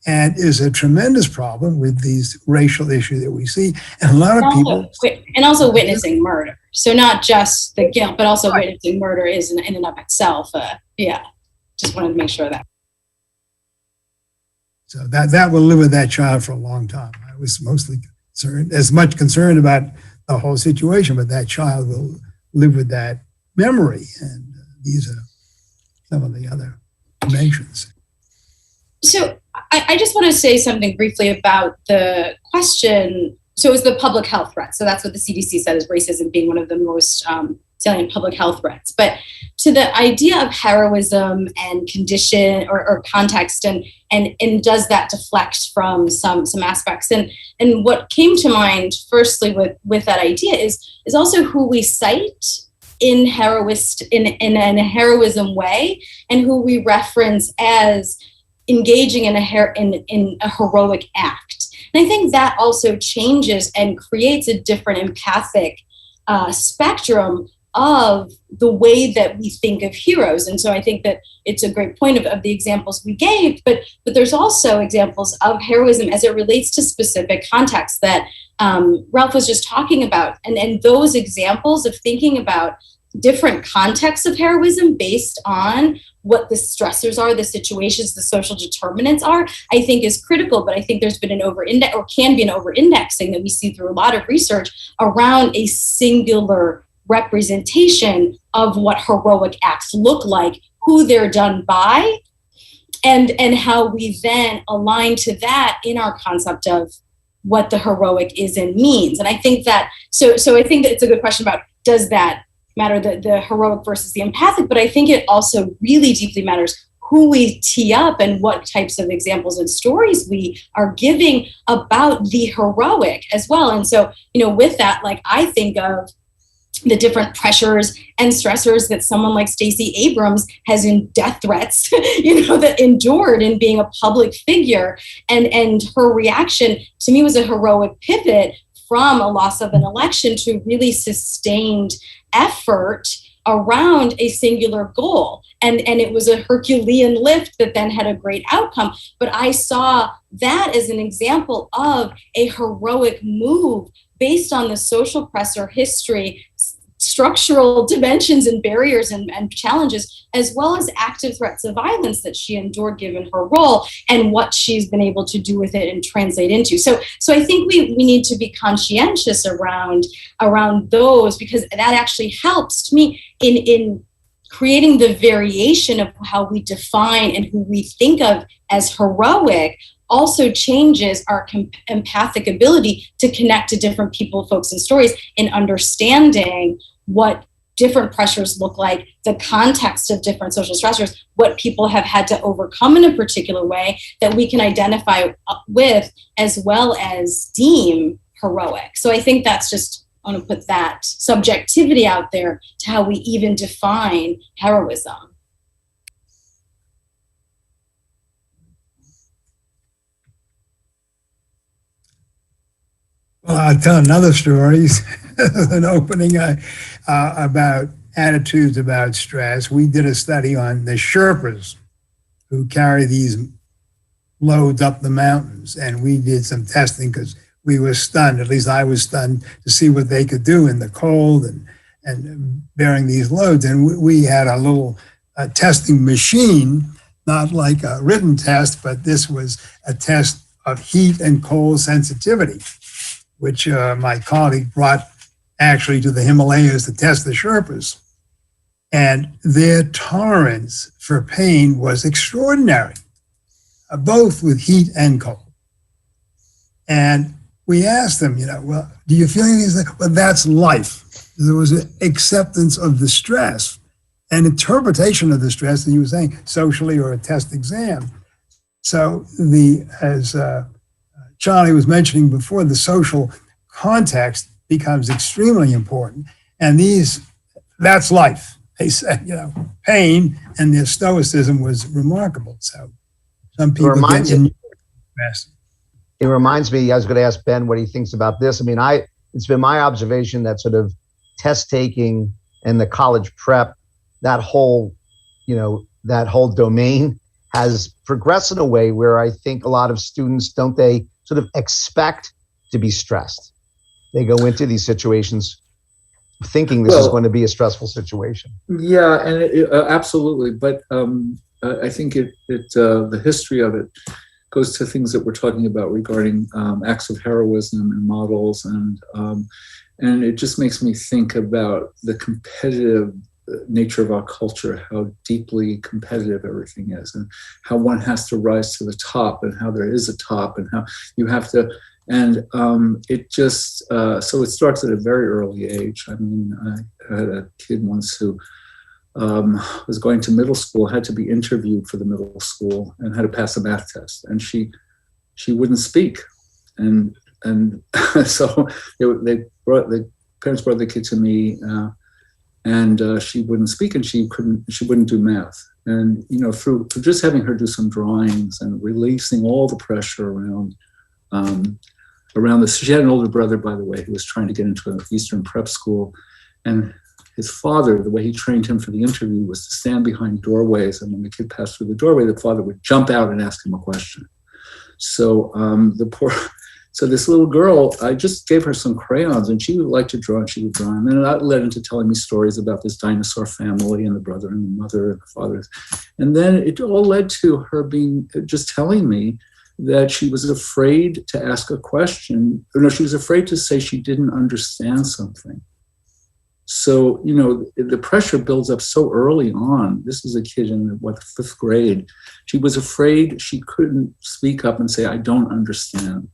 and is a tremendous problem with these racial issues that we see. And a lot of people... And also witnessing murder. So not just the guilt, but also witnessing murder is in and of itself. Just wanted to make sure of that. So that will live with that child for a long time. I was mostly concerned about the whole situation, but that child will live with that memory. And these are some of the other dimensions. So I just want to say something briefly about the question. So it's the public health threat. So that's what the CDC said, is racism being one of the most salient public health threats. But to the idea of heroism and condition or context, and does that deflect from some aspects? And what came to mind firstly with that idea is also who we cite in a heroism way, and who we reference as engaging in a heroic act. And I think that also changes and creates a different empathic spectrum of the way that we think of heroes. And so I think that it's a great point of the examples we gave, but there's also examples of heroism as it relates to specific contexts that Ralph was just talking about. And those examples of thinking about different contexts of heroism based on what the stressors are, the situations, the social determinants are, I think is critical. But I think there's been an over-index, or can be an over-indexing that we see through a lot of research around a singular representation of what heroic acts look like, who they're done by, and how we then align to that in our concept of what the heroic is and means. And I think that, so I think that it's a good question about, does that matter, the heroic versus the empathic? But I think it also really deeply matters who we tee up and what types of examples and stories we are giving about the heroic as well. And so, with that, like, I think of the different pressures and stressors that someone like Stacey Abrams has in death threats, that endured in being a public figure. And her reaction to me was a heroic pivot from a loss of an election to really sustained effort around a singular goal. And it was a Herculean lift that then had a great outcome. But I saw that as an example of a heroic move based on the social pressure history, structural dimensions and barriers and challenges, as well as active threats of violence that she endured given her role and what she's been able to do with it and translate into. So I think we need to be conscientious around those, because that actually helps me in creating the variation of how we define and who we think of as heroic. Also changes our empathic ability to connect to different people, folks, and stories in understanding what different pressures look like, the context of different social stressors, what people have had to overcome in a particular way that we can identify with, as well as deem heroic. So I think that's just, I want to put that subjectivity out there to how we even define heroism. Well, I'll tell another story, an opening about attitudes about stress. We did a study on the Sherpas who carry these loads up the mountains, and we did some testing because we were stunned, at least I was stunned, to see what they could do in the cold and bearing these loads. And we had a little testing machine, not like a written test, but this was a test of heat and cold sensitivity, which my colleague brought actually to the Himalayas to test the Sherpas. And their tolerance for pain was extraordinary, both with heat and cold. And we asked them, well, do you feel anything? Well, that's life. There was an acceptance of the stress and interpretation of the stress that you were saying, socially or a test exam. So as Charlie was mentioning before, the social context becomes extremely important. And that's life. They said, pain, and their stoicism was remarkable. So some people get in stress. It reminds me, I was going to ask Ben what he thinks about this. I mean, it's been my observation that sort of test taking and the college prep, that whole domain has progressed in a way where I think a lot of students, don't they sort of expect to be stressed? They go into these situations thinking this is going to be a stressful situation. Yeah, and absolutely. But I think the history of it goes to things that we're talking about regarding acts of heroism and models, and it just makes me think about the competitive nature of our culture, how deeply competitive everything is, and how one has to rise to the top, and how there is a top, and how you have to, and it just, so it starts at a very early age. I mean, I had a kid once who was going to middle school, had to be interviewed for the middle school, and had to pass a math test, and she wouldn't speak, and so the parents brought the kid to me, and she wouldn't speak, and she wouldn't do math, and through just having her do some drawings and releasing all the pressure around this. She had an older brother, by the way, who was trying to get into an Eastern prep school, and his father, the way he trained him for the interview was to stand behind doorways, and when the kid passed through the doorway, the father would jump out and ask him a question. So so this little girl, I just gave her some crayons, and she would like to draw, and she would draw. And then that led into telling me stories about this dinosaur family and the brother and the mother and the father. And then it all led to her just telling me that she was afraid to ask a question. Or no, she was afraid to say she didn't understand something. So, the pressure builds up so early on. This is a kid in the fifth grade. She was afraid she couldn't speak up and say, I don't understand.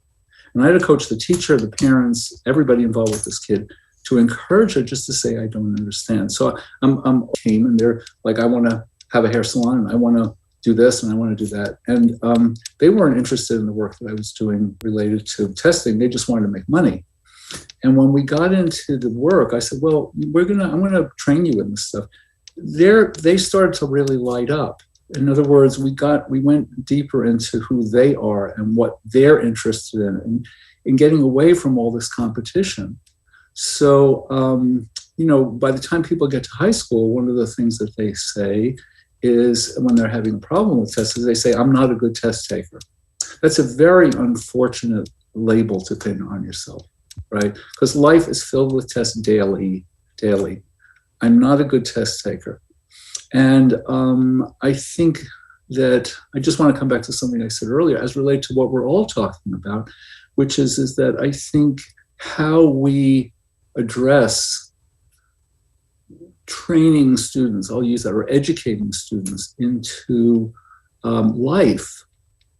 And I had to coach the teacher, the parents, everybody involved with this kid to encourage her just to say, I don't understand. So I'm came and they're like, I want to have a hair salon, and I want to do this, and I want to do that. And they weren't interested in the work that I was doing related to testing. They just wanted to make money. And when we got into the work, I said, well, I'm going to train you in this stuff. They started to really light up. In other words, we went deeper into who they are and what they're interested in, and in getting away from all this competition. So, by the time people get to high school, one of the things that they say is, when they're having a problem with tests, is they say, I'm not a good test taker. That's a very unfortunate label to pin on yourself, right? Because life is filled with tests daily. I'm not a good test taker. And I think that I just want to come back to something I said earlier as related to what we're all talking about, which is that I think how we address training students, I'll use that, or educating students into life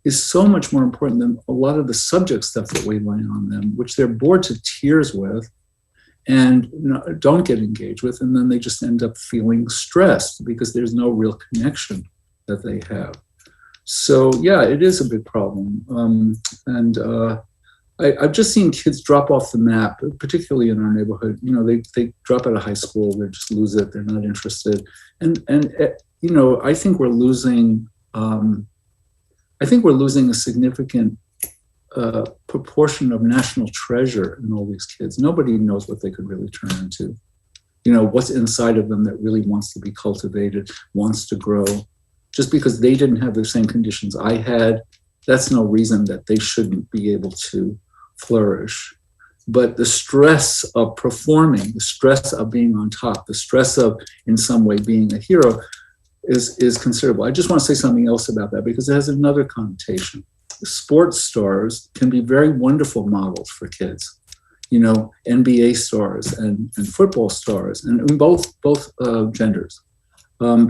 is so much more important than a lot of the subject stuff that we lay on them, which they're bored to tears with and don't get engaged with, and then they just end up feeling stressed because there's no real connection that they have. So yeah, it is a big problem. I've just seen kids drop off the map, particularly in our neighborhood. They drop out of high school, they just lose it, they're not interested. And I think we're losing a significant proportion of national treasure in all these kids. Nobody knows what they could really turn into. What's inside of them that really wants to be cultivated, wants to grow. Just because they didn't have the same conditions I had, that's no reason that they shouldn't be able to flourish. But the stress of performing, the stress of being on top, the stress of in some way being a hero is considerable. I just want to say something else about that because it has another connotation. Sports stars can be very wonderful models for kids, NBA stars and football stars, and in both genders,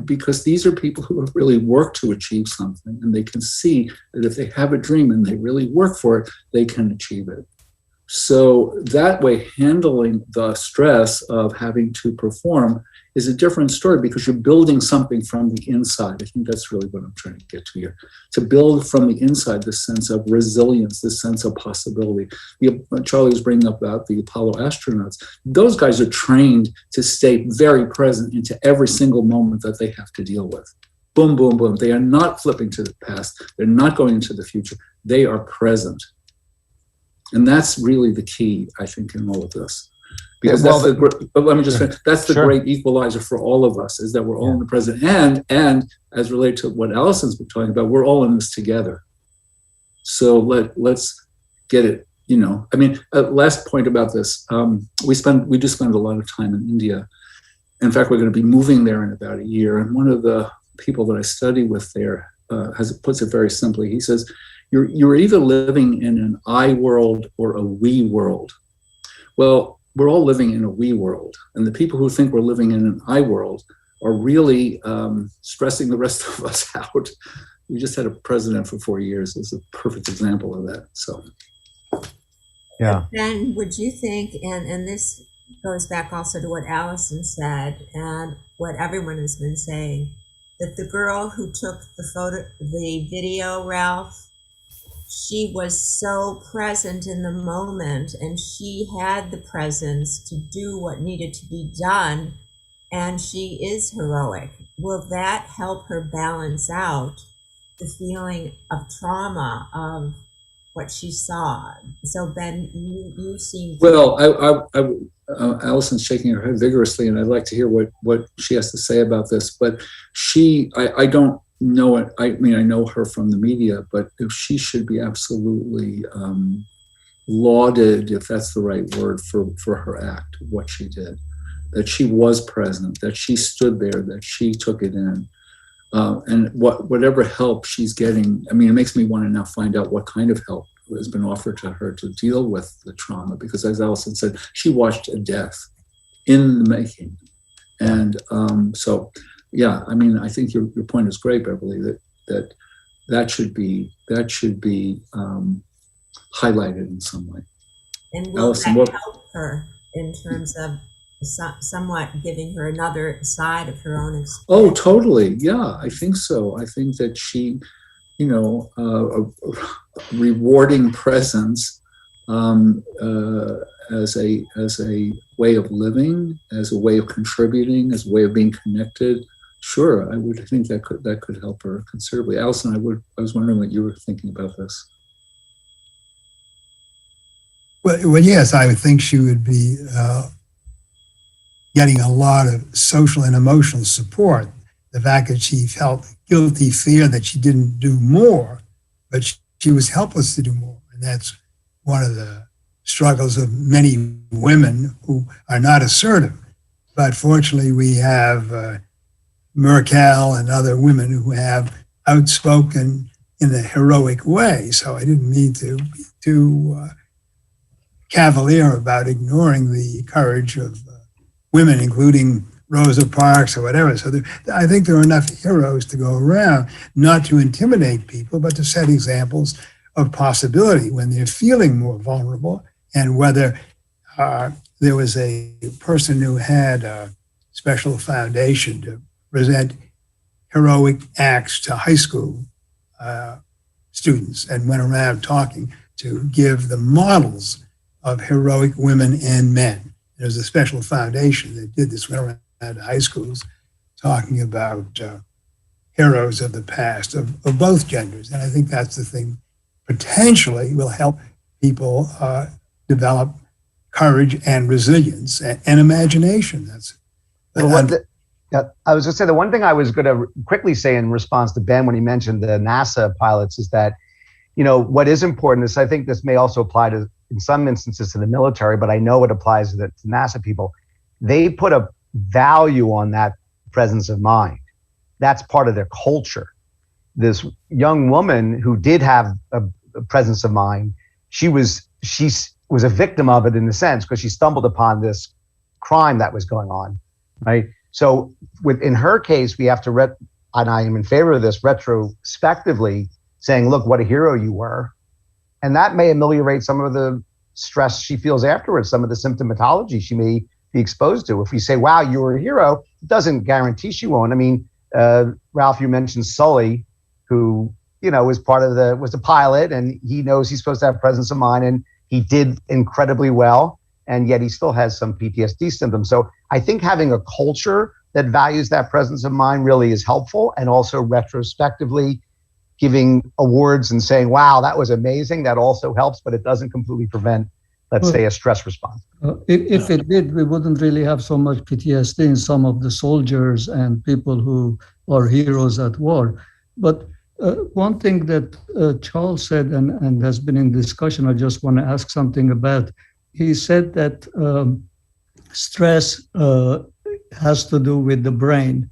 because these are people who have really worked to achieve something, and they can see that if they have a dream and they really work for it, they can achieve it. So that way, handling the stress of having to perform is a different story because you're building something from the inside. I think that's really what I'm trying to get to here. To build from the inside this sense of resilience, this sense of possibility. Charlie was bringing up about the Apollo astronauts. Those guys are trained to stay very present into every single moment that they have to deal with. Boom, boom, boom. They are not flipping to the past. They're not going into the future. They are present. And that's really the key, I think, in all of this. Because that's the great equalizer for all of us, is that we're all in the present. And as related to what Allison's been talking about, we're all in this together. So let's get it, last point about this. We do spend a lot of time in India. In fact, we're going to be moving there in about a year. And one of the people that I study with there puts it very simply. He says, you're either living in an I world or a we world. Well, we're all living in a we world. And the people who think we're living in an I world are really stressing the rest of us out. We just had a president for 4 years. It's a perfect example of that. So, yeah. Ben, would you think, and this goes back also to what Allison said and what everyone has been saying, that the girl who took the video, Ralph, she was so present in the moment and she had the presence to do what needed to be done, and she is heroic. Will that help her balance out the feeling of trauma, of what she saw. So Ben, you seem Well, Allison's shaking her head vigorously, and I'd like to hear what she has to say about this. But I don't know it. I mean, I know her from the media, but if she should be absolutely lauded, if that's the right word, for her act, what she did, that she was present, that she stood there, that she took it in. And whatever help she's getting, I mean, it makes me want to now find out what kind of help has been offered to her to deal with the trauma, because as Allison said, she watched a death in the making. And so, yeah, I mean, I think your point is great, Beverly, that should be highlighted in some way. And will Allison, that help her in terms of somewhat giving her another side of her own experience? Oh, totally. Yeah, I think so. I think that she, a rewarding presence as a way of living, as a way of contributing, as a way of being connected. Sure, I would think that could help her considerably. Allison, I was wondering what you were thinking about this. Well, yes, I would think she would be getting a lot of social and emotional support. The fact that she felt guilty fear that she didn't do more, but she was helpless to do more. And that's one of the struggles of many women who are not assertive. But fortunately, we have Merkel and other women who have outspoken in a heroic way. So I didn't mean to be too cavalier about ignoring the courage of women, including Rosa Parks or whatever. So I think there are enough heroes to go around, not to intimidate people, but to set examples of possibility when they're feeling more vulnerable, and whether there was a person who had a special foundation to present heroic acts to high school students and went around talking to give the models of heroic women and men. There's a special foundation that did this, went around to high schools talking about heroes of the past of both genders. And I think that's the thing, potentially will help people develop courage and resilience and imagination. I was going to say, the one thing I was going to quickly say in response to Ben when he mentioned the NASA pilots is that, what is important is, I think this may also apply to, in some instances, to the military, but I know it applies to NASA people. They put a value on that presence of mind. That's part of their culture. This young woman who did have a presence of mind, she was a victim of it in a sense, because she stumbled upon this crime that was going on, right? So in her case, we have to, and I am in favor of this, retrospectively saying, look, what a hero you were. And that may ameliorate some of the stress she feels afterwards, some of the symptomatology she may be exposed to. If we say, wow, you were a hero, it doesn't guarantee she won't. I mean, Ralph, you mentioned Sully, who, was was a pilot, and he knows he's supposed to have presence of mind, and he did incredibly well, and yet he still has some PTSD symptoms. So I think having a culture that values that presence of mind really is helpful, and also retrospectively giving awards and saying, wow, that was amazing, that also helps, but it doesn't completely prevent, let's say, a stress response. If it did, we wouldn't really have so much PTSD in some of the soldiers and people who are heroes at war. But one thing that Charles said and has been in discussion, I just want to ask something about. He said that stress has to do with the brain.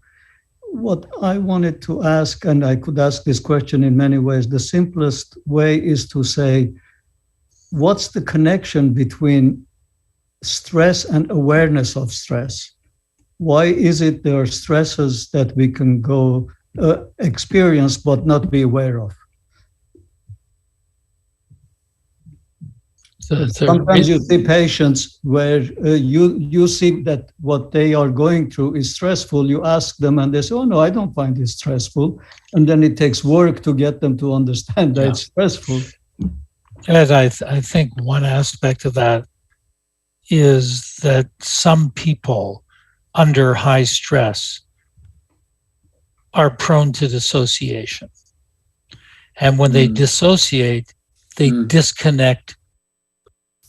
What I wanted to ask, and I could ask this question in many ways, the simplest way is to say, what's the connection between stress and awareness of stress? Why is it there are stresses that we can go experience but not be aware of? Sometimes you see patients where you see that what they are going through is stressful. You ask them and they say, oh, no, I don't find it stressful. And then it takes work to get them to understand that it's stressful. Ed, I think one aspect of that is that some people under high stress are prone to dissociation. And when they dissociate, They disconnect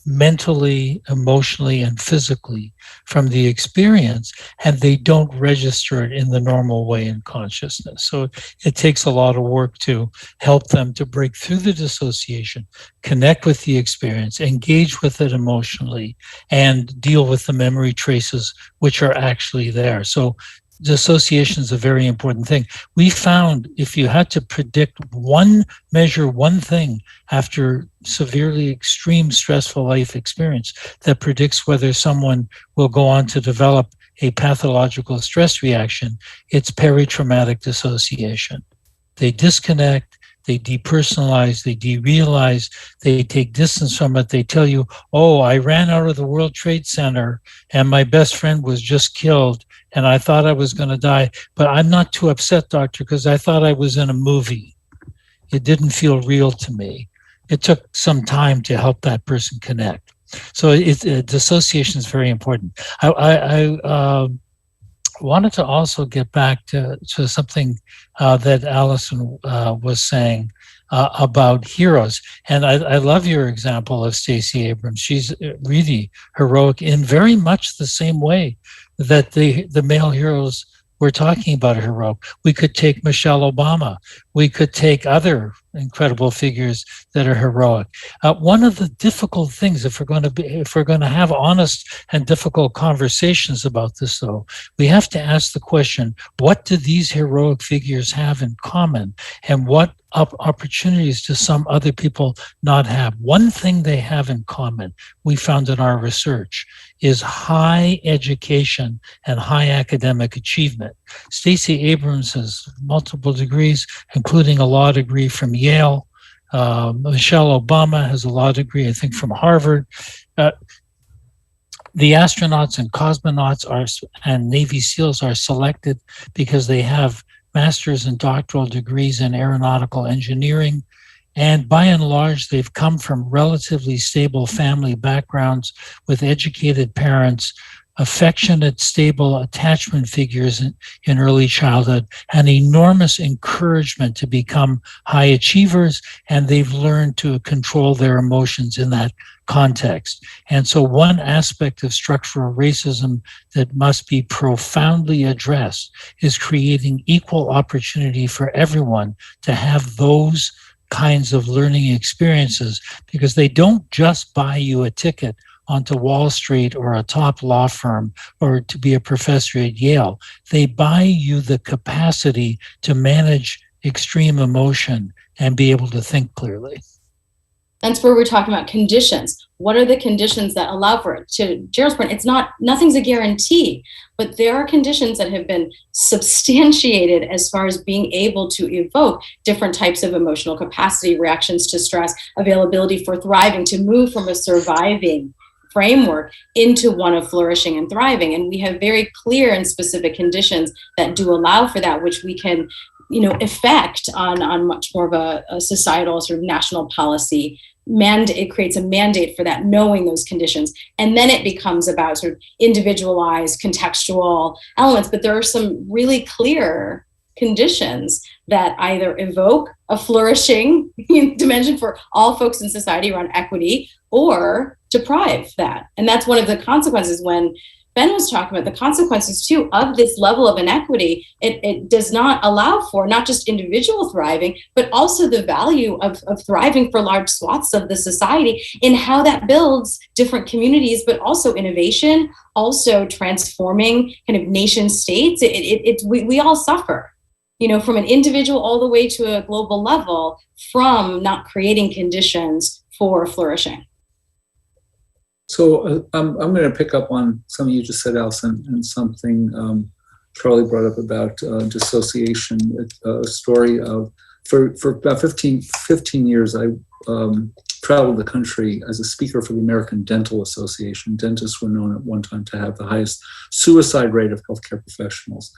mentally, emotionally, and physically from the experience, and they don't register it in the normal way in consciousness. So it takes a lot of work to help them to break through the dissociation, connect with the experience, engage with it emotionally, and deal with the memory traces which are actually there. So dissociation is a very important thing. We found if you had to predict measure one thing after severely extreme stressful life experience that predicts whether someone will go on to develop a pathological stress reaction, it's peritraumatic dissociation. They disconnect, they depersonalize, they derealize, they take distance from it. They tell you, oh, I ran out of the World Trade Center and my best friend was just killed and I thought I was going to die, but I'm not too upset, doctor, because I thought I was in a movie. It didn't feel real to me. It took some time to help that person connect. So dissociation is very important. I wanted to also get back to something that Allison was saying about heroes. And I love your example of Stacey Abrams. She's really heroic in very much the same way that the male heroes we're talking about are heroic. We could take Michelle Obama. We could take other incredible figures that are heroic. One of the difficult things, if we're going to have honest and difficult conversations about this, though, we have to ask the question: what do these heroic figures have in common, and what opportunities do some other people not have? One thing they have in common, we found in our research, is high education and high academic achievement. Stacey Abrams has multiple degrees, including a law degree from Yale. Michelle Obama has a law degree, I think, from Harvard. The astronauts and cosmonauts and Navy SEALs are selected because they have master's and doctoral degrees in aeronautical engineering. And by and large, they've come from relatively stable family backgrounds with educated parents, affectionate, stable attachment figures in early childhood, and enormous encouragement to become high achievers, and they've learned to control their emotions in that context. And so one aspect of structural racism that must be profoundly addressed is creating equal opportunity for everyone to have those kinds of learning experiences, because they don't just buy you a ticket onto Wall Street or a top law firm or to be a professor at Yale. They buy you the capacity to manage extreme emotion and be able to think clearly. That's where we're talking about conditions. What are the conditions that allow for it? To Gerald's point, nothing's a guarantee, but there are conditions that have been substantiated as far as being able to evoke different types of emotional capacity, reactions to stress, availability for thriving, to move from a surviving framework into one of flourishing and thriving. And we have very clear and specific conditions that do allow for that, which we can, effect on much more of a societal sort of national policy. It creates a mandate for that, knowing those conditions. And then it becomes about sort of individualized, contextual elements. But there are some really clear conditions that either evoke a flourishing dimension for all folks in society around equity, or deprive that. And that's one of the consequences when Ben was talking about the consequences too of this level of inequity. It does not allow for not just individual thriving, but also the value of thriving for large swaths of the society, in how that builds different communities, but also innovation, also transforming kind of nation states. We all suffer, from an individual all the way to a global level, from not creating conditions for flourishing. So I'm going to pick up on something you just said, Alison, and something Charlie brought up about dissociation. A story of, for about 15 years, I traveled the country as a speaker for the American Dental Association. Dentists were known at one time to have the highest suicide rate of healthcare professionals.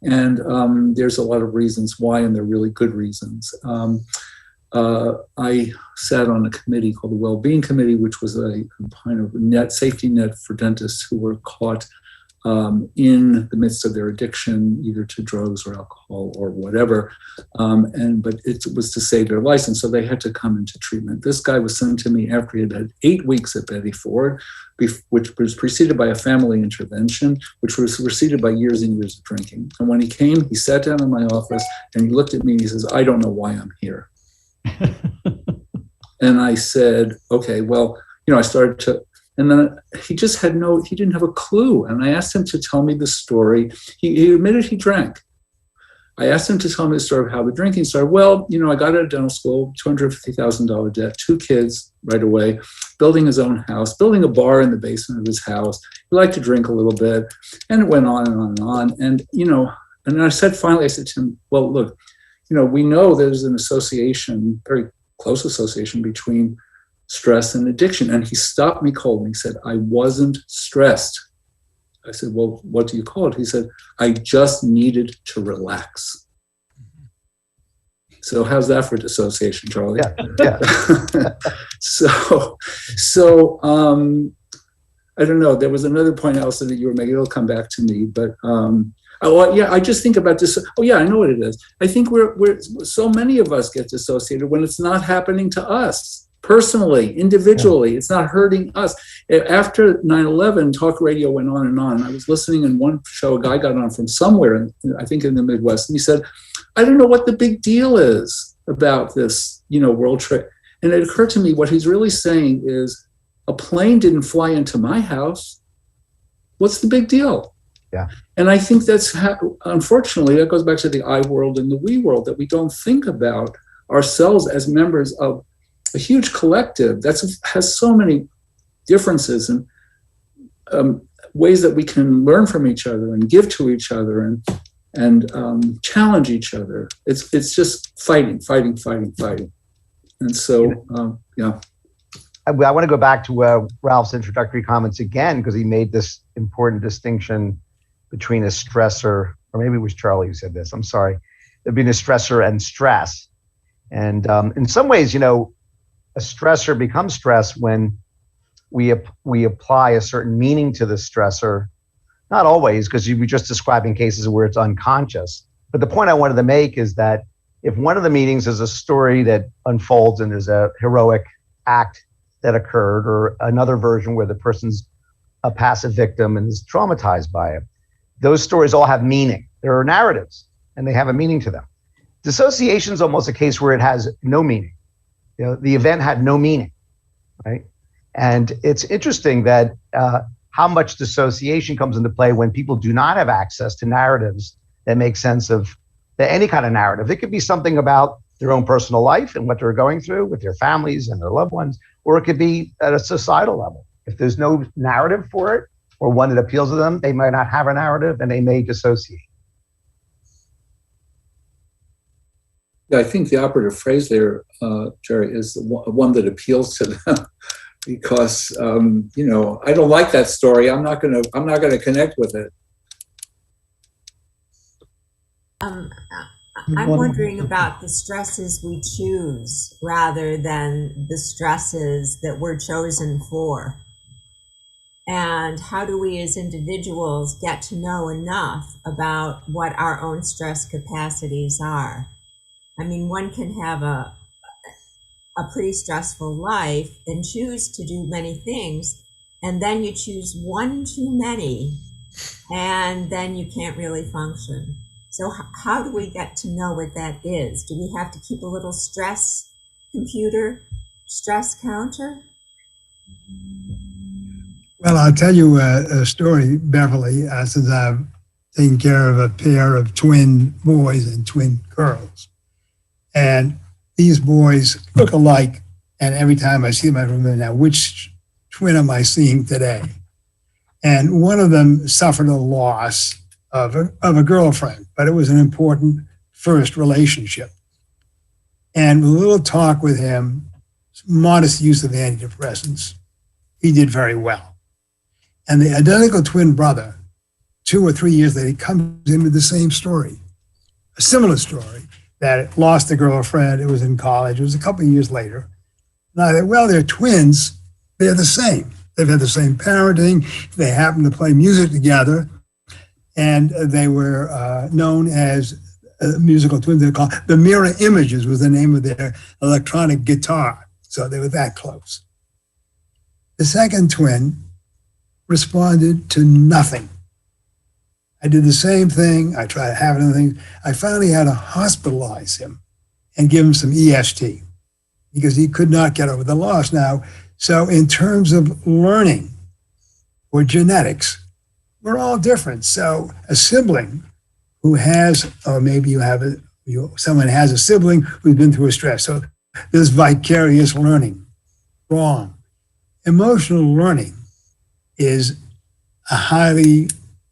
And there's a lot of reasons why, and they're really good reasons. I sat on a committee called the Wellbeing Committee, which was a kind of safety net for dentists who were caught in the midst of their addiction, either to drugs or alcohol or whatever. But it was to save their life, and so they had to come into treatment. This guy was sent to me after he had had 8 weeks at Betty Ford, which was preceded by a family intervention, which was preceded by years and years of drinking. And when he came, he sat down in my office and he looked at me and he says, "I don't know why I'm here." And I said, "Okay, well, I started to," and then he didn't have a clue. And I asked him to tell me the story. He admitted he drank. I asked him to tell me the story of how the drinking started. Well, I got out of dental school, $250,000 debt, 2 kids right away, building his own house, building a bar in the basement of his house. He liked to drink a little bit, and it went on and on and on. And, and I said to him, "Well, look, we know there's an association, very close association between stress and addiction." And he stopped me cold and he said, "I wasn't stressed." I said, "Well, what do you call it?" He said, "I just needed to relax." So how's that for dissociation, Charlie? Yeah. So I don't know. There was another point, Elsa, that you were making. It'll come back to me, but I just think about this. Oh yeah, I know what it is. I think we're so many of us get dissociated when it's not happening to us. Personally, individually, it's not hurting us. After 9/11, talk radio went on and on. I was listening in one show, a guy got on from somewhere, I think in the Midwest, and he said, "I don't know what the big deal is about this, world trade." And it occurred to me what he's really saying is, a plane didn't fly into my house. What's the big deal? Yeah. And I think that's, unfortunately, that goes back to the I world and the we world, that we don't think about ourselves as members of a huge collective that has so many differences and ways that we can learn from each other and give to each other and challenge each other. It's just fighting. And so, yeah. I want to go back to Ralph's introductory comments again, because he made this important distinction between a stressor, or maybe it was Charlie who said this, I'm sorry, there being a stressor and stress. And in some ways, a stressor becomes stress when we apply a certain meaning to the stressor. Not always, because you were just describing cases where it's unconscious. But the point I wanted to make is that if one of the meanings is a story that unfolds and there's a heroic act that occurred, or another version where the person's a passive victim and is traumatized by it, those stories all have meaning. There are narratives, and they have a meaning to them. Dissociation is almost a case where it has no meaning. The event had no meaning, right? And it's interesting that how much dissociation comes into play when people do not have access to narratives that make sense of any kind of narrative. It could be something about their own personal life and what they're going through with their families and their loved ones, or it could be at a societal level. If there's no narrative for it, or one that appeals to them, they might not have a narrative and they may dissociate. Yeah, I think the operative phrase there, Jerry, is one that appeals to them, because I don't like that story. I'm not gonna connect with it. I'm wondering about the stresses we choose rather than the stresses that we're chosen for. And how do we as individuals get to know enough about what our own stress capacities are? I mean, one can have a pretty stressful life and choose to do many things, and then you choose one too many, and then you can't really function. So how do we get to know what that is? Do we have to keep a little stress counter? Well, I'll tell you a story, Beverly, since I've taken care of a pair of twin boys and twin girls. And these boys look alike. And every time I see them, I remember, now, which twin am I seeing today? And one of them suffered a loss of a girlfriend, but it was an important first relationship. And with a little talk with him, modest use of antidepressants, he did very well. And the identical twin brother, 2 or 3 years later, he comes in with the same story, a similar story, that lost a girlfriend. It was in college. It was a couple of years later. And I thought, well, they're twins. They're the same. They've had the same parenting. They happen to play music together. And they were known as musical twins. They're called the Mirror Images was the name of their electronic guitar. So they were that close. The second twin responded to nothing. I did the same thing. I tried having other things. I finally had to hospitalize him and give him some EST because he could not get over the loss. Now, so in terms of learning or genetics, we're all different. So a sibling who has, or maybe you have someone has a sibling who's been through a stress. So there's vicarious learning. Wrong. Emotional learning is a highly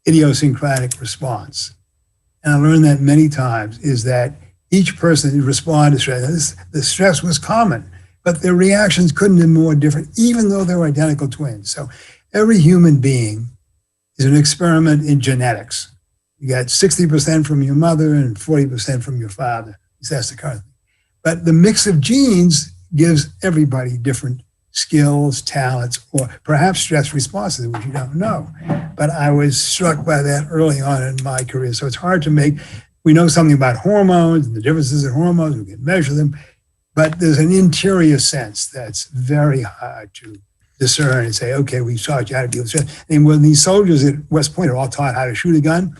idiosyncratic response. And I learned that many times, is that each person responded to stress. The stress was common, but their reactions couldn't be more different, even though they were identical twins. So every human being is an experiment in genetics. You got 60% from your mother and 40% from your father. That's the current thing. But the mix of genes gives everybody different skills, talents, or perhaps stress responses, which you don't know. But I was struck by that early on in my career. So it's hard to make, we know something about hormones and the differences in hormones, we can measure them, but there's an interior sense that's very hard to discern and say, okay, we taught you how to deal with stress. And when these soldiers at West Point are all taught how to shoot a gun,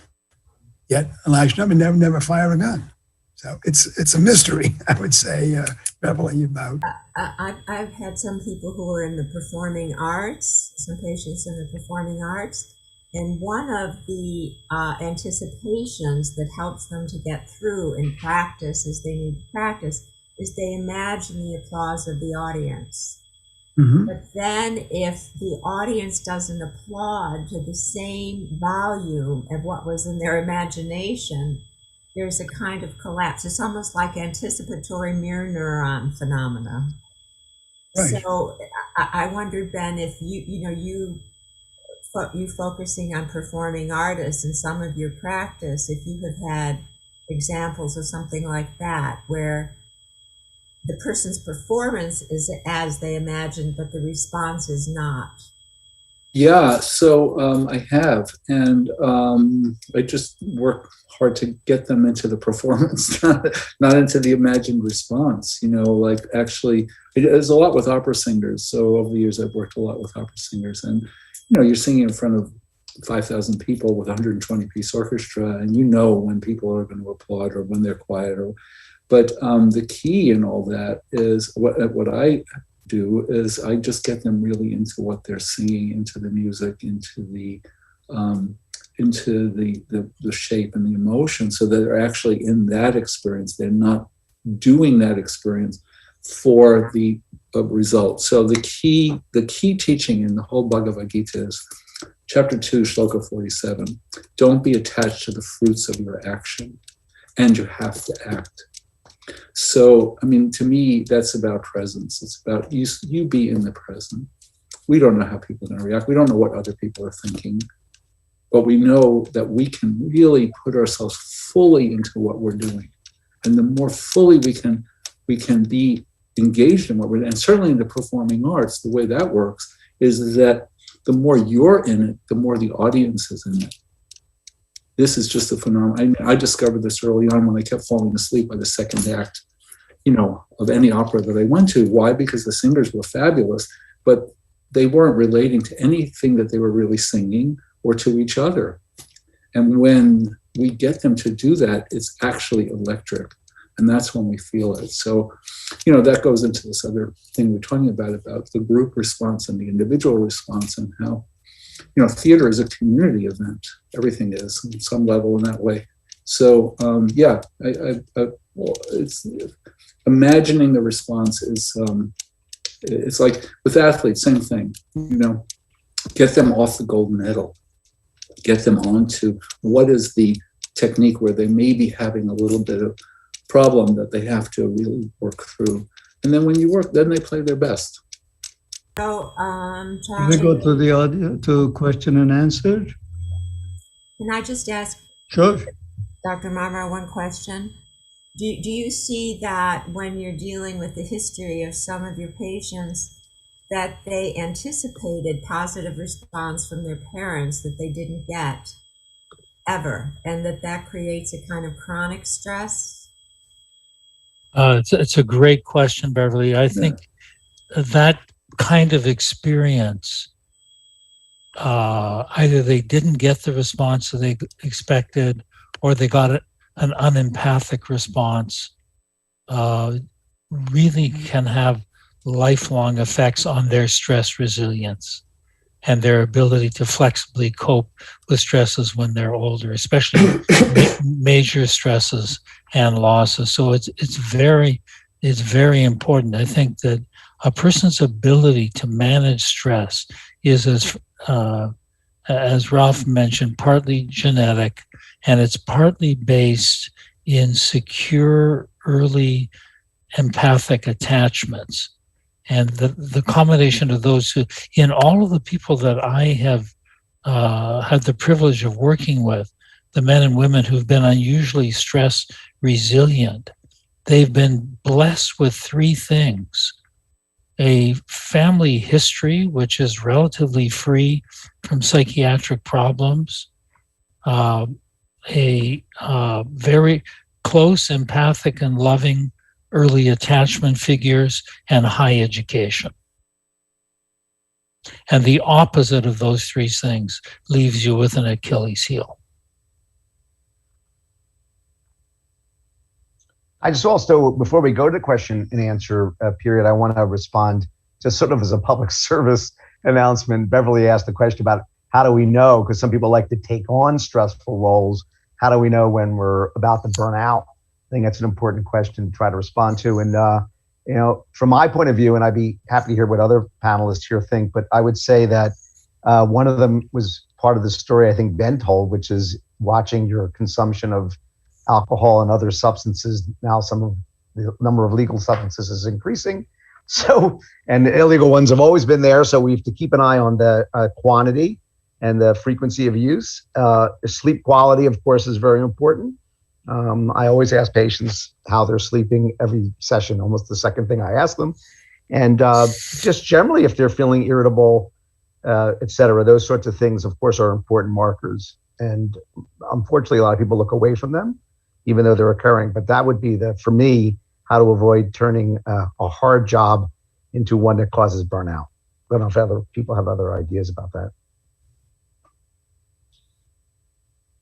yet a large number never fire a gun. So it's a mystery, I would say, Beverly, about. I've had some people who are in the performing arts, some patients in the performing arts, and one of the anticipations that helps them to get through in practice, as they need to practice, is they imagine the applause of the audience. Mm-hmm. But then if the audience doesn't applaud to the same volume of what was in their imagination, there's a kind of collapse. It's almost like anticipatory mirror neuron phenomena. Right. So I wondered, Ben, if you focusing on performing artists in some of your practice, if you have had examples of something like that, where the person's performance is as they imagined, but the response is not. Yeah, so I have, and I just work hard to get them into the performance, not into the imagined response. Like actually, there's a lot with opera singers. So over the years, I've worked a lot with opera singers, and you're singing in front of 5,000 people with a 120-piece orchestra, and when people are going to applaud or when they're quiet. But the key in all that is what I do is I just get them really into what they're singing, into the music, into the shape and the emotion, so that they're actually in that experience. They're not doing that experience for the result. So the key teaching in the whole Bhagavad Gita is chapter 2, shloka 47. Don't be attached to the fruits of your action, and you have to act. So, to me, that's about presence. It's about you be in the present. We don't know how people are going to react. We don't know what other people are thinking. But we know that we can really put ourselves fully into what we're doing. And the more fully we can be engaged in what we're doing, and certainly in the performing arts, the way that works is that the more you're in it, the more the audience is in it. This is just a phenomenon. I discovered this early on when I kept falling asleep by the second act, of any opera that I went to. Why? Because the singers were fabulous, but they weren't relating to anything that they were really singing or to each other. And when we get them to do that, it's actually electric. And that's when we feel it. So, that goes into this other thing we're talking about the group response and the individual response, and how theater is a community event. Everything is on some level in that way. So, it's imagining the response is, it's like with athletes, same thing, get them off the gold medal, get them onto what is the technique where they may be having a little bit of problem that they have to really work through. And then when you work, then they play their best. So, Can we go to the audio to question and answer? Can I just ask Sure. Dr. Marmar one question? Do you see that when you're dealing with the history of some of your patients, that they anticipated positive response from their parents that they didn't get? ever, and that creates a kind of chronic stress? It's a great question, Beverly. I think that kind of experience, either they didn't get the response that they expected, or they got an unempathic response, really can have lifelong effects on their stress resilience and their ability to flexibly cope with stresses when they're older, especially major stresses and losses. So it's very important. I think that a person's ability to manage stress is, as Ralph mentioned, partly genetic, and it's partly based in secure early empathic attachments. And the combination of those two, in all of the people that I have had the privilege of working with, the men and women who've been unusually stress resilient, they've been blessed with three things: a family history, which is relatively free from psychiatric problems, a very close, empathic, and loving early attachment figures, and high education. And the opposite of those three things leaves you with an Achilles heel. I just also, before we go to the question and answer period, I want to respond just sort of as a public service announcement. Beverly asked the question about how do we know, because some people like to take on stressful roles. How do we know when we're about to burn out? I think that's an important question to try to respond to. And, from my point of view, and I'd be happy to hear what other panelists here think, but I would say that one of them was part of the story I think Ben told, which is watching your consumption of alcohol and other substances. Now the number of legal substances is increasing. So, and the illegal ones have always been there. So we have to keep an eye on the quantity and the frequency of use. Sleep quality, of course, is very important. I always ask patients how they're sleeping every session, almost the second thing I ask them. And just generally, if they're feeling irritable, et cetera, those sorts of things, of course, are important markers. And unfortunately, a lot of people look away from them, even though they're occurring. But that would be for me, how to avoid turning a hard job into one that causes burnout. I don't know if other people have other ideas about that.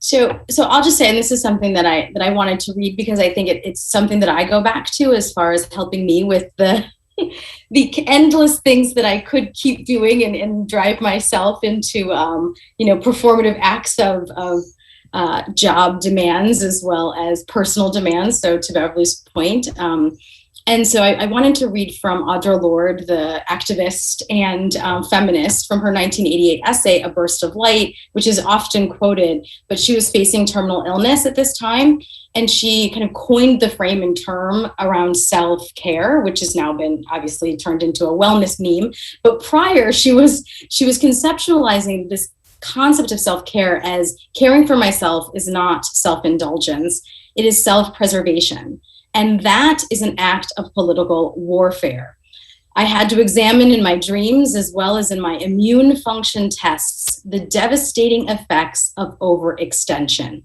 So I'll just say, and this is something that I wanted to read because I think it's something that I go back to as far as helping me with the endless things that I could keep doing and drive myself into performative acts of job demands as well as personal demands. So to Beverly's point. And so I wanted to read from Audre Lorde, the activist and feminist, from her 1988 essay, A Burst of Light, which is often quoted, but she was facing terminal illness at this time. And she kind of coined the frame and term around self-care, which has now been obviously turned into a wellness meme. But prior, she was conceptualizing this concept of self-care as caring for myself is not self-indulgence, it is self-preservation. And that is an act of political warfare. I had to examine in my dreams, as well as in my immune function tests, the devastating effects of overextension.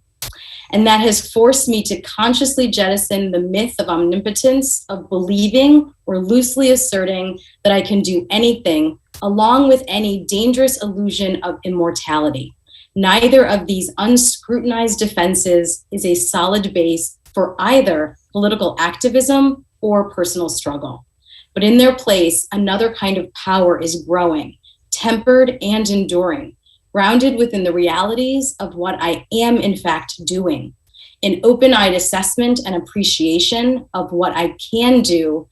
And that has forced me to consciously jettison the myth of omnipotence, of believing or loosely asserting that I can do anything, along with any dangerous illusion of immortality. Neither of these unscrutinized defenses is a solid base for either political activism or personal struggle. But in their place, another kind of power is growing, tempered and enduring, grounded within the realities of what I am in fact doing, an open-eyed assessment and appreciation of what I can do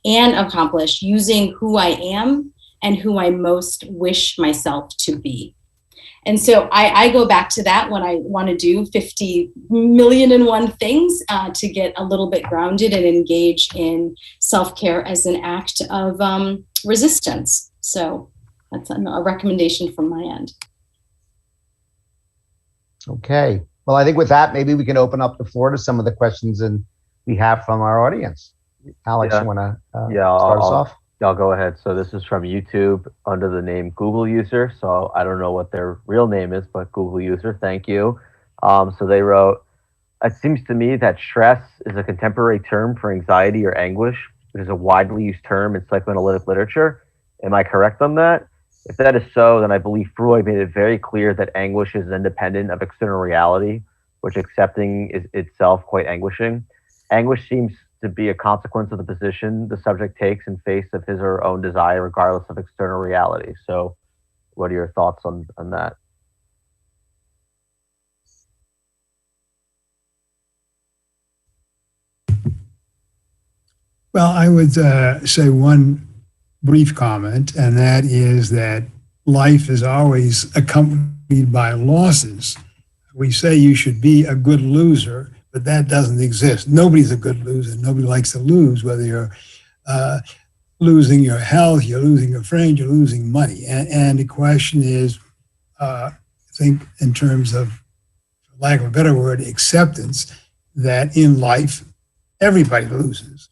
and accomplish using who I am and who I most wish myself to be. And so I go back to that when I want to do 50 million and one things to get a little bit grounded and engage in self-care as an act of resistance. So that's a recommendation from my end. Okay. Well, I think with that, maybe we can open up the floor to some of the questions we have from our audience. Alex, you want to start us off? I'll go ahead. So this is from YouTube under the name Google user. So I don't know what their real name is, but Google user, thank you. So they wrote, it seems to me that stress is a contemporary term for anxiety or anguish, which is a widely used term in psychoanalytic literature. Am I correct on that? If that is so, then I believe Freud made it very clear that anguish is independent of external reality, which accepting is itself quite anguishing. Anguish seems to be a consequence of the position the subject takes in face of his or her own desire, regardless of external reality. So, what are your thoughts on that? Well, I would say one brief comment, and that is that life is always accompanied by losses. We say you should be a good loser, but that doesn't exist. Nobody's a good loser. Nobody likes to lose, whether you're losing your health, you're losing a friend, you're losing money. And the question is, I think in terms of, for lack of a better word, acceptance, that in life, everybody loses.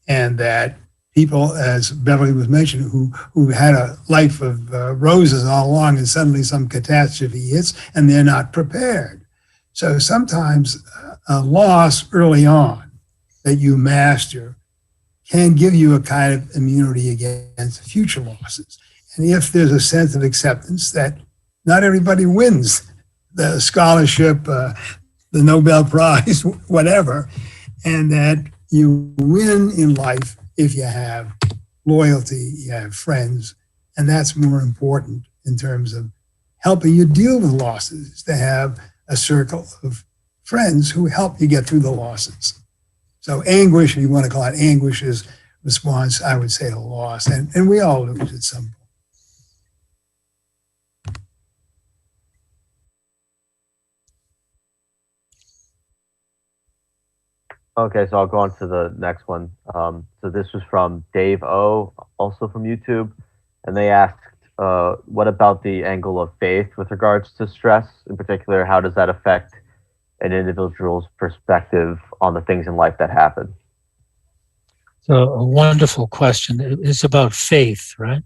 And that people, as Beverly was mentioning, who had a life of roses all along, and suddenly some catastrophe hits and they're not prepared. So sometimes a loss early on that you master can give you a kind of immunity against future losses. And if there's a sense of acceptance that not everybody wins the scholarship, the Nobel Prize, whatever, and that you win in life if you have loyalty, you have friends, and that's more important in terms of helping you deal with losses, to have a circle of friends who help you get through the losses. So anguish, if you want to call it anguish, is response, I would say, to loss, and we all lose at some point. Okay, so I'll go on to the next one. So this was from Dave O, also from YouTube, and they asked, what about the angle of faith with regards to stress? In particular, how does that affect an individual's perspective on the things in life that happen? So a wonderful question. It's about faith, right?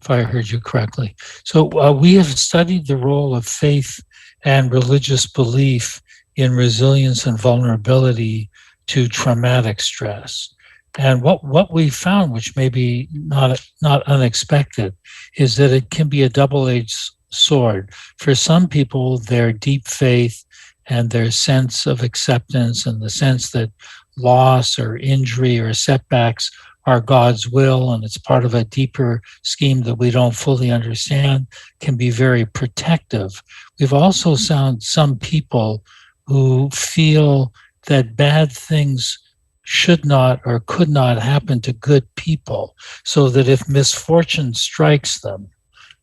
If I heard you correctly. So we have studied the role of faith and religious belief in resilience and vulnerability to traumatic stress. And what we found, which may be not unexpected, is that it can be a double-edged sword. For some people, their deep faith and their sense of acceptance and the sense that loss or injury or setbacks are God's will and it's part of a deeper scheme that we don't fully understand, can be very protective. We've also found some people who feel that bad things should not or could not happen to good people, so that if misfortune strikes them,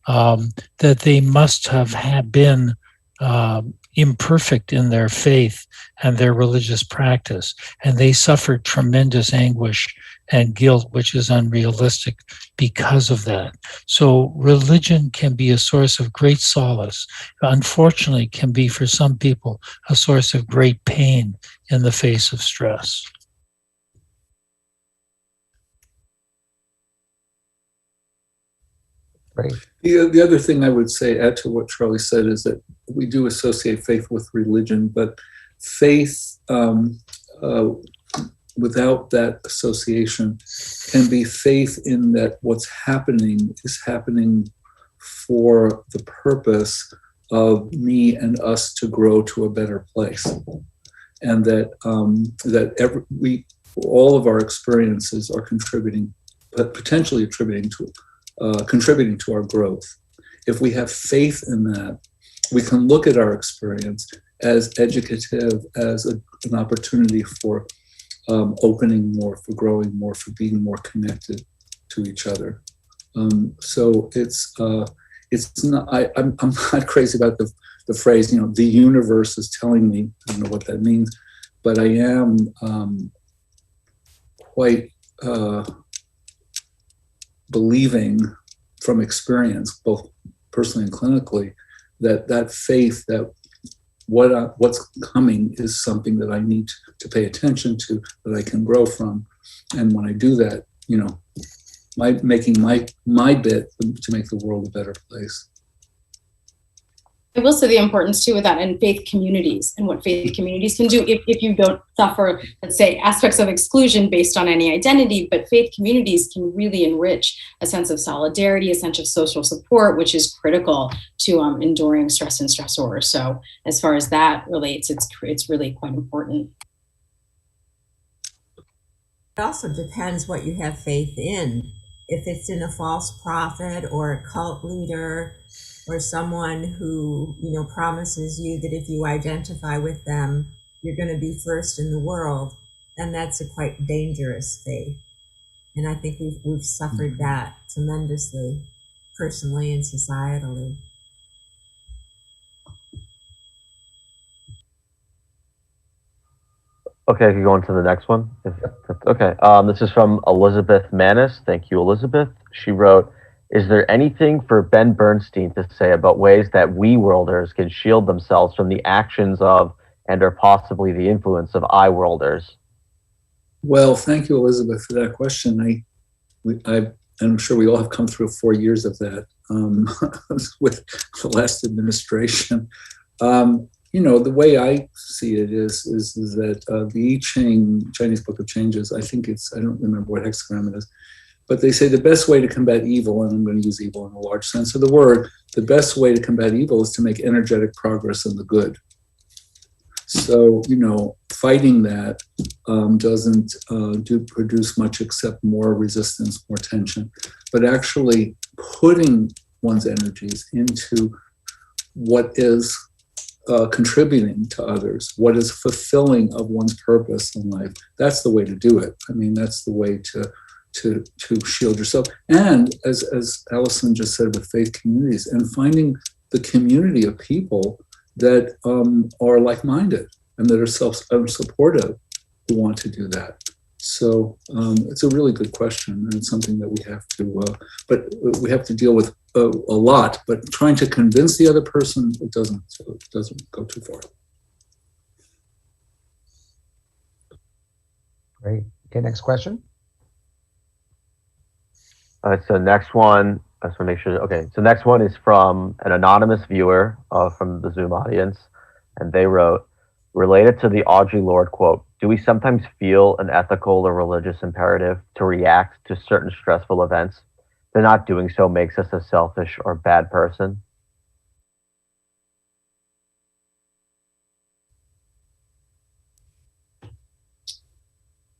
that they must have been imperfect in their faith and their religious practice, and they suffered tremendous anguish and guilt, which is unrealistic because of that. So religion can be a source of great solace. Unfortunately, can be for some people a source of great pain in the face of stress. Great. The other thing I would say, add to what Charlie said, is that we do associate faith with religion, but faith without that association can be faith in that what's happening is happening for the purpose of me and us to grow to a better place, and that all of our experiences are contributing, but potentially contributing to our growth. If we have faith in that, we can look at our experience as educative, as an opportunity for opening more, for growing more, for being more connected to each other. So it's not. I'm not crazy about the phrase. The universe is telling me. I don't know what that means, but I am quite believing from experience, both personally and clinically, that faith that what's coming is something that I need to pay attention to, that I can grow from. And when I do that, making my bit to make the world a better place. will say the importance too with that and faith communities and what faith communities can do if you don't suffer, let's say, aspects of exclusion based on any identity, but faith communities can really enrich a sense of solidarity, a sense of social support, which is critical to enduring stress and stressors. So as far as that relates, it's really quite important. It also depends what you have faith in. If it's in a false prophet or a cult leader or someone who, promises you that if you identify with them, you're going to be first in the world, then that's a quite dangerous faith. And I think we've suffered that tremendously, personally and societally. Okay, I can go on to the next one. Okay, this is from Elizabeth Manis. Thank you, Elizabeth. She wrote, is there anything for Ben Bernstein to say about ways that we worlders can shield themselves from the actions of and or possibly the influence of I worlders? Well, thank you, Elizabeth, for that question. I'm sure we all have come through 4 years of that with the last administration. The way I see it is that the I Ching, Chinese Book of Changes, I don't remember what hexagram it is, but they say the best way to combat evil, and I'm going to use evil in a large sense of the word, the best way to combat evil is to make energetic progress in the good. So, fighting that doesn't produce much except more resistance, more tension, but actually putting one's energies into what is contributing to others, what is fulfilling of one's purpose in life. That's the way to do it. I mean, that's the way to shield yourself. And as Allison just said, with faith communities and finding the community of people that are like-minded and that are supportive who want to do that. So it's a really good question, and it's something that we have to deal with a lot. But trying to convince the other person, it doesn't go too far. Great. Okay, next question. All right, so next one, I just want to make sure. Okay, so next one is from an anonymous viewer from the Zoom audience, and they wrote, related to the Audre Lorde quote, do we sometimes feel an ethical or religious imperative to react to certain stressful events, but not doing so makes us a selfish or bad person?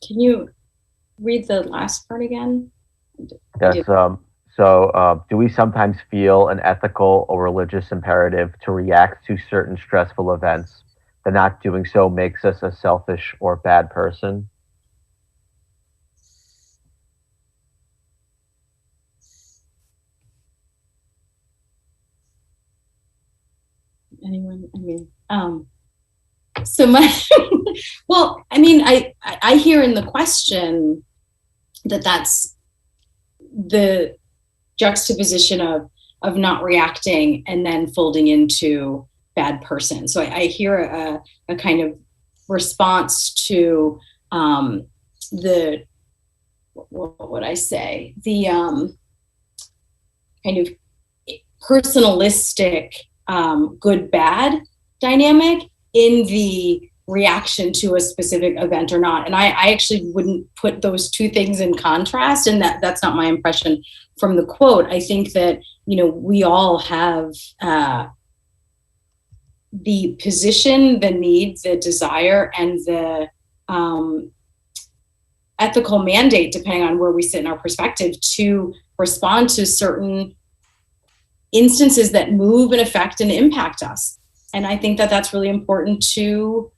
Can you read the last part again? Yes. So do we sometimes feel an ethical or religious imperative to react to certain stressful events, but not doing so makes us a selfish or bad person? Anyone? So well, I hear in the question that's the juxtaposition of not reacting and then folding into bad person. So I hear a kind of response to the, what would I say? The kind of personalistic good bad dynamic in the reaction to a specific event or not. And I actually wouldn't put those two things in contrast, and that's not my impression from the quote. I think that, we all have the position, the need, the desire, and the ethical mandate, depending on where we sit in our perspective, to respond to certain instances that move and affect and impact us. And I think that that's really important to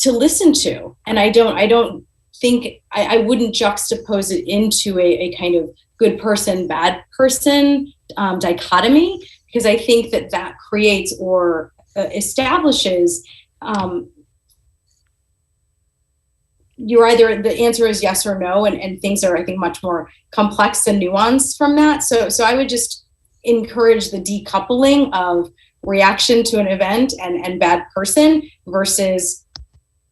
listen to. And I don't think I wouldn't juxtapose it into a kind of good person, bad person dichotomy, because I think that creates or establishes you're either, the answer is yes or no, and things are, I think, much more complex and nuanced from that. So I would just encourage the decoupling of reaction to an event and bad person versus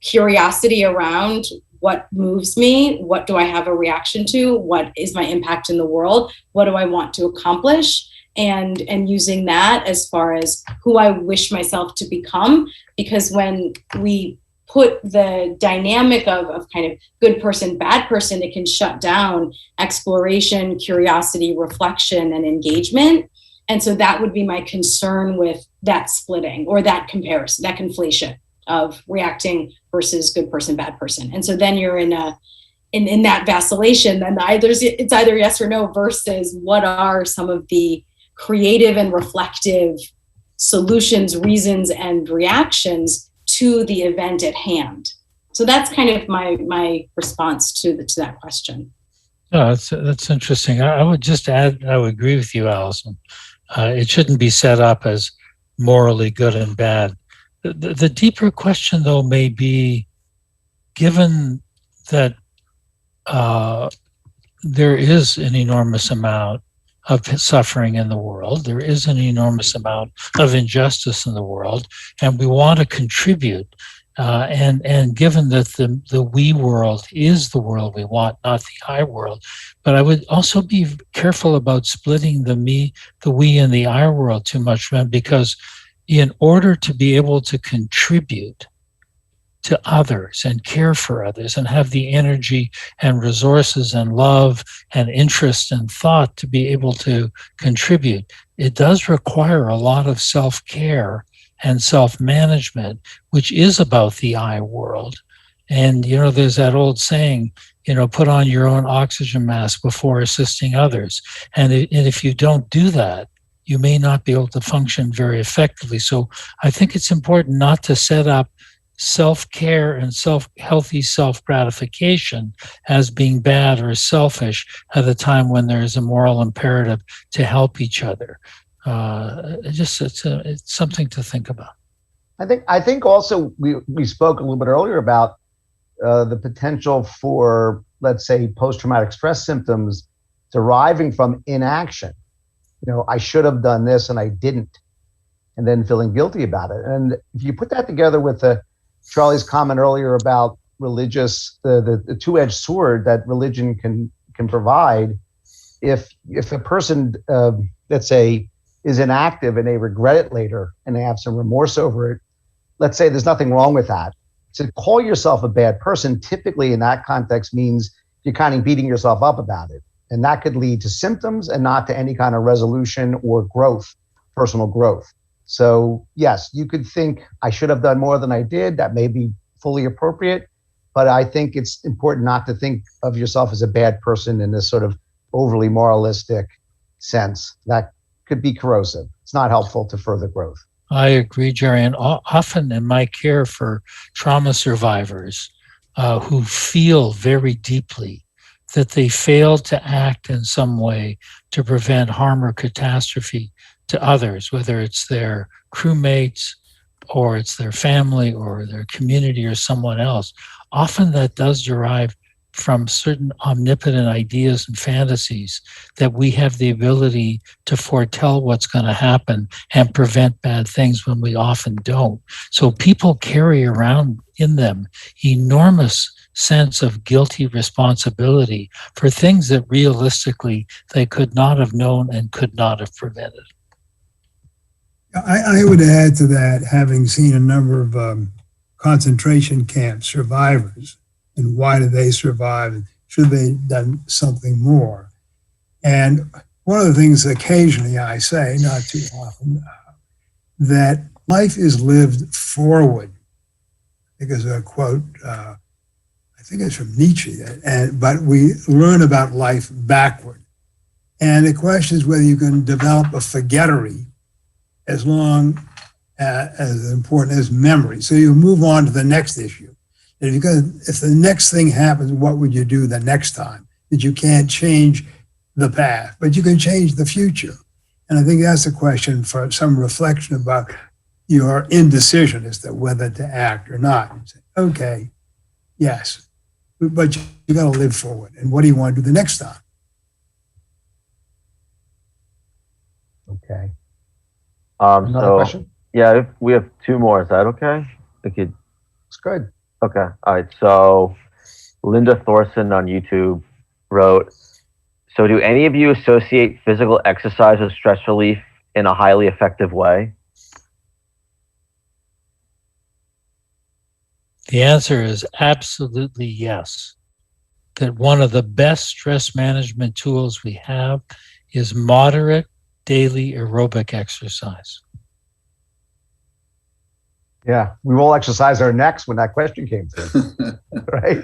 curiosity around what moves me, what do I have a reaction to, what is my impact in the world, what do I want to accomplish, and using that as far as who I wish myself to become. Because when we put the dynamic of kind of good person, bad person, it can shut down exploration, curiosity, reflection, and engagement. And so that would be my concern with that splitting or that comparison, that conflation of reacting versus good person, bad person. And so then you're in that vacillation, then it's either yes or no versus what are some of the creative and reflective solutions, reasons, and reactions to the event at hand. So that's kind of my response to that question. No, that's interesting. I would just add, I would agree with you, Allison. It shouldn't be set up as morally good and bad. The deeper question, though, may be, given that there is an enormous amount of suffering in the world, there is an enormous amount of injustice in the world, and we want to contribute. And given that the we world is the world we want, not the I world, but I would also be careful about splitting the we and the I world too much, because in order to be able to contribute to others and care for others and have the energy and resources and love and interest and thought to be able to contribute, it does require a lot of self-care and self-management, which is about the I world. And, there's that old saying, put on your own oxygen mask before assisting others. And if you don't do that, you may not be able to function very effectively. So I think it's important not to set up self-care and healthy self-gratification as being bad or selfish at a time when there is a moral imperative to help each other. It's something to think about. I think also we spoke a little bit earlier about the potential for, let's say, post-traumatic stress symptoms deriving from inaction. I should have done this and I didn't, and then feeling guilty about it. And if you put that together with Charlie's comment earlier about the two-edged sword that religion can provide, if a person, let's say, is inactive and they regret it later and they have some remorse over it, let's say there's nothing wrong with that. To call yourself a bad person typically in that context means you're kind of beating yourself up about it. And that could lead to symptoms and not to any kind of resolution or growth, personal growth. So yes, you could think I should have done more than I did. That may be fully appropriate, but I think it's important not to think of yourself as a bad person in this sort of overly moralistic sense. That could be corrosive. It's not helpful to further growth. I agree, Jerry. And often in my care for trauma survivors who feel very deeply that they failed to act in some way to prevent harm or catastrophe to others, whether it's their crewmates or it's their family or their community or someone else, often that does derive from certain omnipotent ideas and fantasies that we have the ability to foretell what's going to happen and prevent bad things when we often don't. So people carry around in them enormous sense of guilty responsibility for things that realistically they could not have known and could not have prevented. I would add to that, having seen a number of concentration camp survivors, and why did they survive? And should they have done something more? And one of the things occasionally I say, not too often, that life is lived forward. I think it's a quote, I think it's from Nietzsche, but we learn about life backward. And the question is whether you can develop a forgettery as long as important as memory. So you move on to the next issue. And if the next thing happens, what would you do the next time? That you can't change the past, but you can change the future. And I think that's a question for some reflection about your indecision as to whether to act or not. You say, okay, yes, but you got to live forward. And what do you want to do the next time? Okay. Another question? Yeah, we have two more. Is that okay? It's good. Okay. All right. So Linda Thorson on YouTube wrote, So do any of you associate physical exercise with stress relief in a highly effective way? The answer is absolutely yes. That one of the best stress management tools we have is moderate daily aerobic exercise. Yeah, we all exercise our necks when that question came through, right?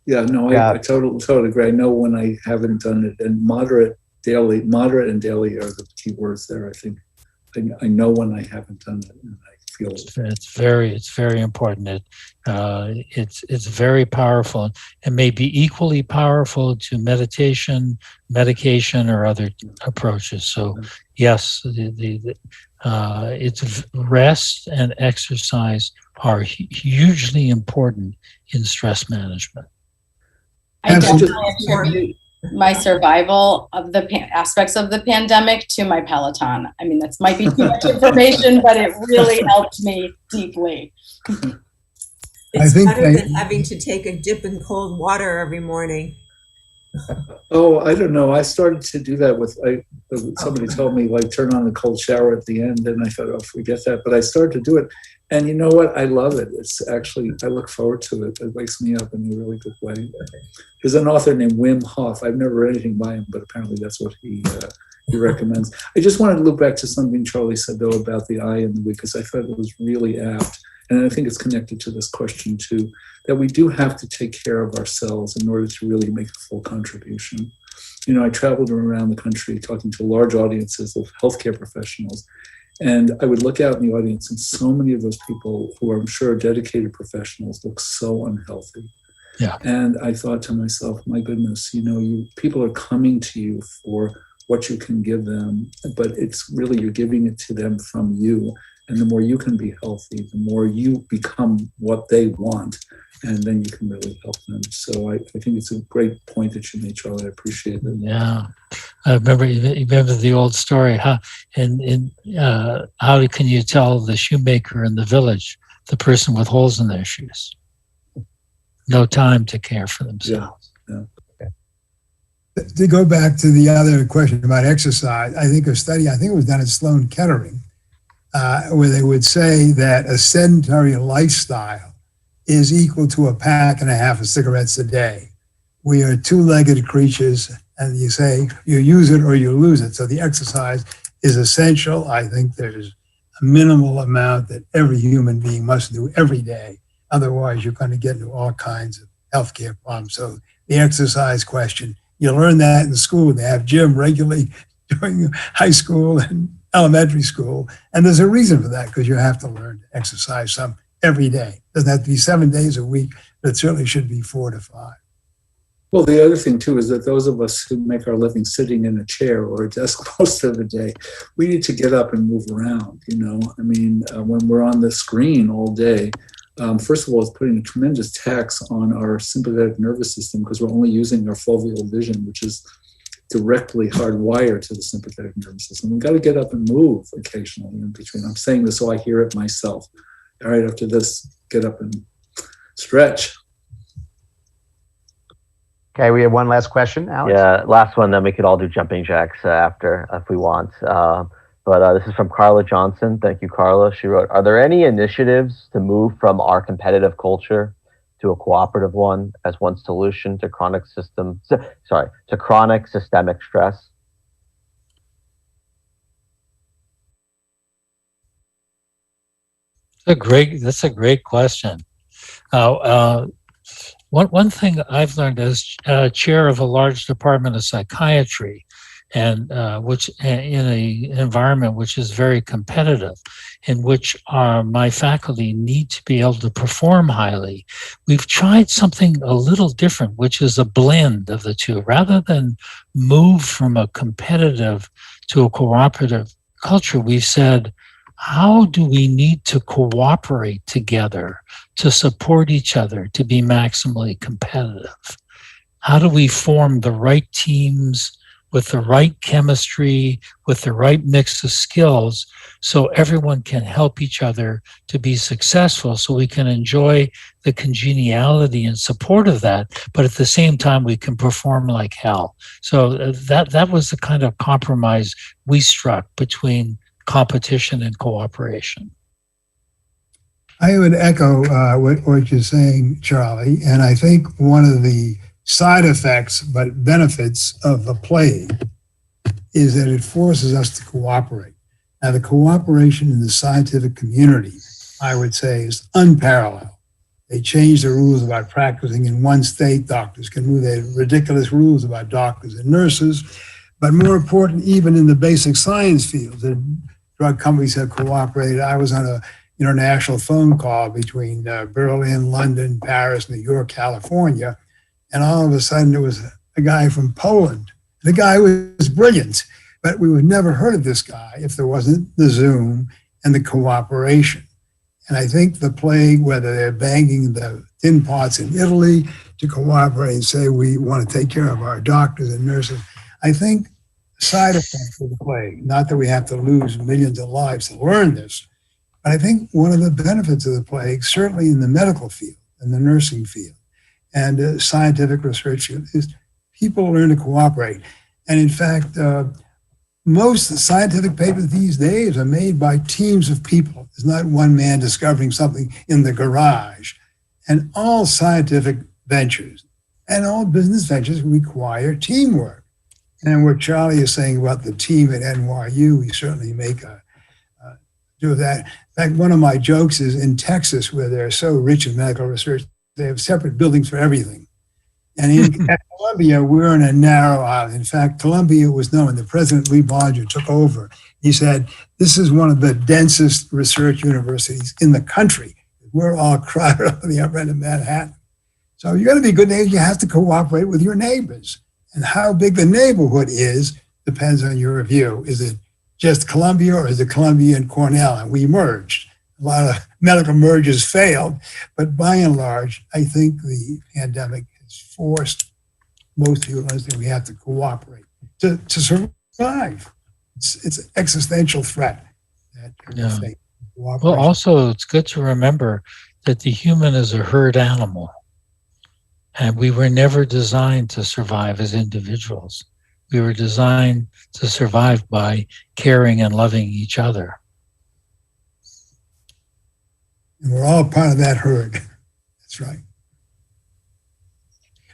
Yeah, no, Yeah. I totally agree. I know when I haven't done it, and moderate and daily are the key words there. I think I know when I haven't done it, and I feel it. It's very important. It's very powerful and may be equally powerful to meditation, medication, or other approaches. So yes, it's rest and exercise are hugely important in stress management. I definitely attribute my survival of the aspects of the pandemic to my Peloton. I mean, that might be too much information, but it really helped me deeply. It's better than having to take a dip in cold water every morning. Oh, I don't know. I started to do that with, somebody told me, like, turn on the cold shower at the end, and I thought, oh, forget that. But I started to do it. And you know what? I love it. It's actually, I look forward to it. It wakes me up in a really good way. There's an author named Wim Hof. I've never read anything by him, but apparently that's what he recommends. I just wanted to look back to something Charlie said, though, about the I and the we, because I thought it was really apt. And I think it's connected to this question, too, that we do have to take care of ourselves in order to really make a full contribution. You know, I traveled around the country talking to large audiences of healthcare professionals. And I would look out in the audience, and so many of those people who are, I'm sure, dedicated professionals look so unhealthy. Yeah. And I thought to myself, my goodness, you know, people are coming to you for what you can give them, but it's really, you're giving it to them from you. And the more you can be healthy, the more you become what they want, and then you can really help them. So I think it's a great point that you made, Charlie. I appreciate it. Yeah, I remember the old story. How can you tell the shoemaker in the village the person with holes in their shoes? No time to care for themselves. Yeah. To go back to the other question about exercise, I think a study, I think it was done at Sloan Kettering, where they would say that a sedentary lifestyle is equal to a pack and a half of cigarettes a day. We are two-legged creatures, and you say you use it or you lose it. So the exercise is essential. I think there's a minimal amount that every human being must do every day. Otherwise, you're going to get into all kinds of healthcare problems. So the exercise question, you learn that in school. They have gym regularly during high school and elementary school. And there's a reason for that, because you have to learn to exercise some every day. It doesn't have to be 7 days a week, but it certainly should be 4 to 5. Well, the other thing, too, is that those of us who make our living sitting in a chair or a desk most of the day, we need to get up and move around, you know. I mean, when we're on the screen all day, first of all, it's putting a tremendous tax on our sympathetic nervous system, because we're only using our foveal vision, which is directly hardwired to the sympathetic nervous system. We've got to get up and move occasionally in between. I'm saying this so I hear it myself. All right, after this, get up and stretch. Okay, we have one last question, Alex. Yeah, last one, then we could all do jumping jacks after if we want. But this is from Carla Johnson. Thank you, Carla. She wrote, are there any initiatives to move from our competitive culture to a cooperative one as one solution to chronic systemic stress? That's a great question. One thing I've learned as chair of a large department of psychiatry, and which in an environment which is very competitive, in which my faculty need to be able to perform highly, we've tried something a little different, which is a blend of the two. Rather than move from a competitive to a cooperative culture, we've said, how do we need to cooperate together to support each other to be maximally competitive? How do we form the right teams with the right chemistry, with the right mix of skills, so everyone can help each other to be successful, so we can enjoy the congeniality and support of that, but at the same time we can perform like hell. So that was the kind of compromise we struck between competition and cooperation. I would echo what you're saying, Charlie, and I think one of the side effects but benefits of the plague is that it forces us to cooperate. Now, the cooperation in the scientific community, I would say, is unparalleled. They changed the rules about practicing in one state. Doctors can move. They had ridiculous rules about doctors and nurses. But more important, even in the basic science fields, the drug companies have cooperated. I was on a international phone call between Berlin, London, Paris, New York, California, and all of a sudden there was a guy from Poland. The guy was brilliant, but we would never heard of this guy if there wasn't the Zoom and the cooperation. And I think the plague, whether they're banging the tin pots in Italy to cooperate and say we want to take care of our doctors and nurses, I think side effects of the plague, not that we have to lose millions of lives to learn this, but I think one of the benefits of the plague, certainly in the medical field and the nursing field and scientific research, is people learn to cooperate. And in fact, most scientific papers these days are made by teams of people. It's not one man discovering something in the garage. And all scientific ventures and all business ventures require teamwork. And what Charlie is saying about the team at NYU, we certainly make do that. In fact, one of my jokes is in Texas, where they're so rich in medical research, they have separate buildings for everything. And at Columbia, we're in a narrow island. In fact, Columbia was known, the President Lee Bollinger took over. He said, this is one of the densest research universities in the country. We're all crowded on the upper end of Manhattan. So you're going to be good neighbors, you have to cooperate with your neighbors. And how big the neighborhood is depends on your view. Is it just Columbia or is it Columbia and Cornell? And we merged. A lot of medical mergers failed, but by and large, I think the pandemic has forced most people to understand we have to cooperate to survive. It's an existential threat that we face. Well, also, it's good to remember that the human is a herd animal, and we were never designed to survive as individuals. We were designed to survive by caring and loving each other. And we're all part of that herd. That's right.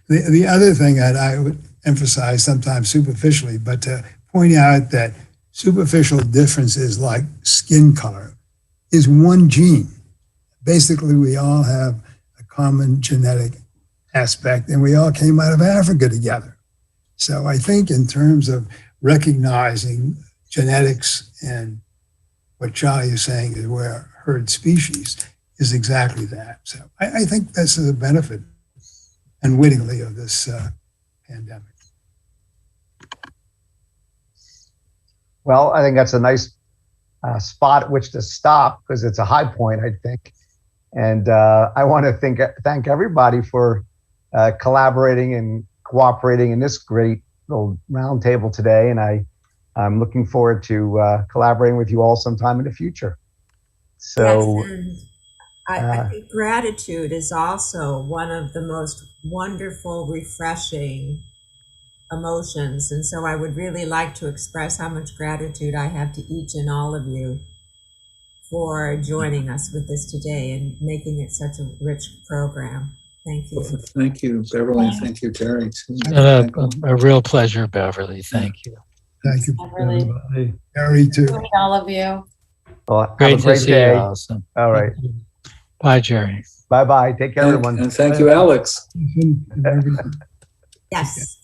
The other thing that I would emphasize, sometimes superficially, but to point out that superficial differences like skin color is one gene. Basically, we all have a common genetic aspect, and we all came out of Africa together. So I think in terms of recognizing genetics and what Charlie is saying is we're herd species is exactly that. So I think this is a benefit, unwittingly, of this pandemic. Well, I think that's a nice spot at which to stop because it's a high point, I think. And I want to thank everybody for collaborating and cooperating in this great little roundtable today. And I'm looking forward to collaborating with you all sometime in the future. So yes, I think gratitude is also one of the most wonderful, refreshing emotions. And so I would really like to express how much gratitude I have to each and all of you for joining us with this today and making it such a rich program. Thank you. Thank you, Beverly. Thank you, Jerry. A real pleasure, Beverly. Thank you. Thank you, Beverly. everybody. Harry, too. Great, all of you. well, Great have a to great see day. you, Allison. All right. Bye, Jerry. Bye-bye. Take care, everyone. And thank you, Alex. Yes.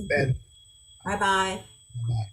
Ben. Bye-bye. Bye.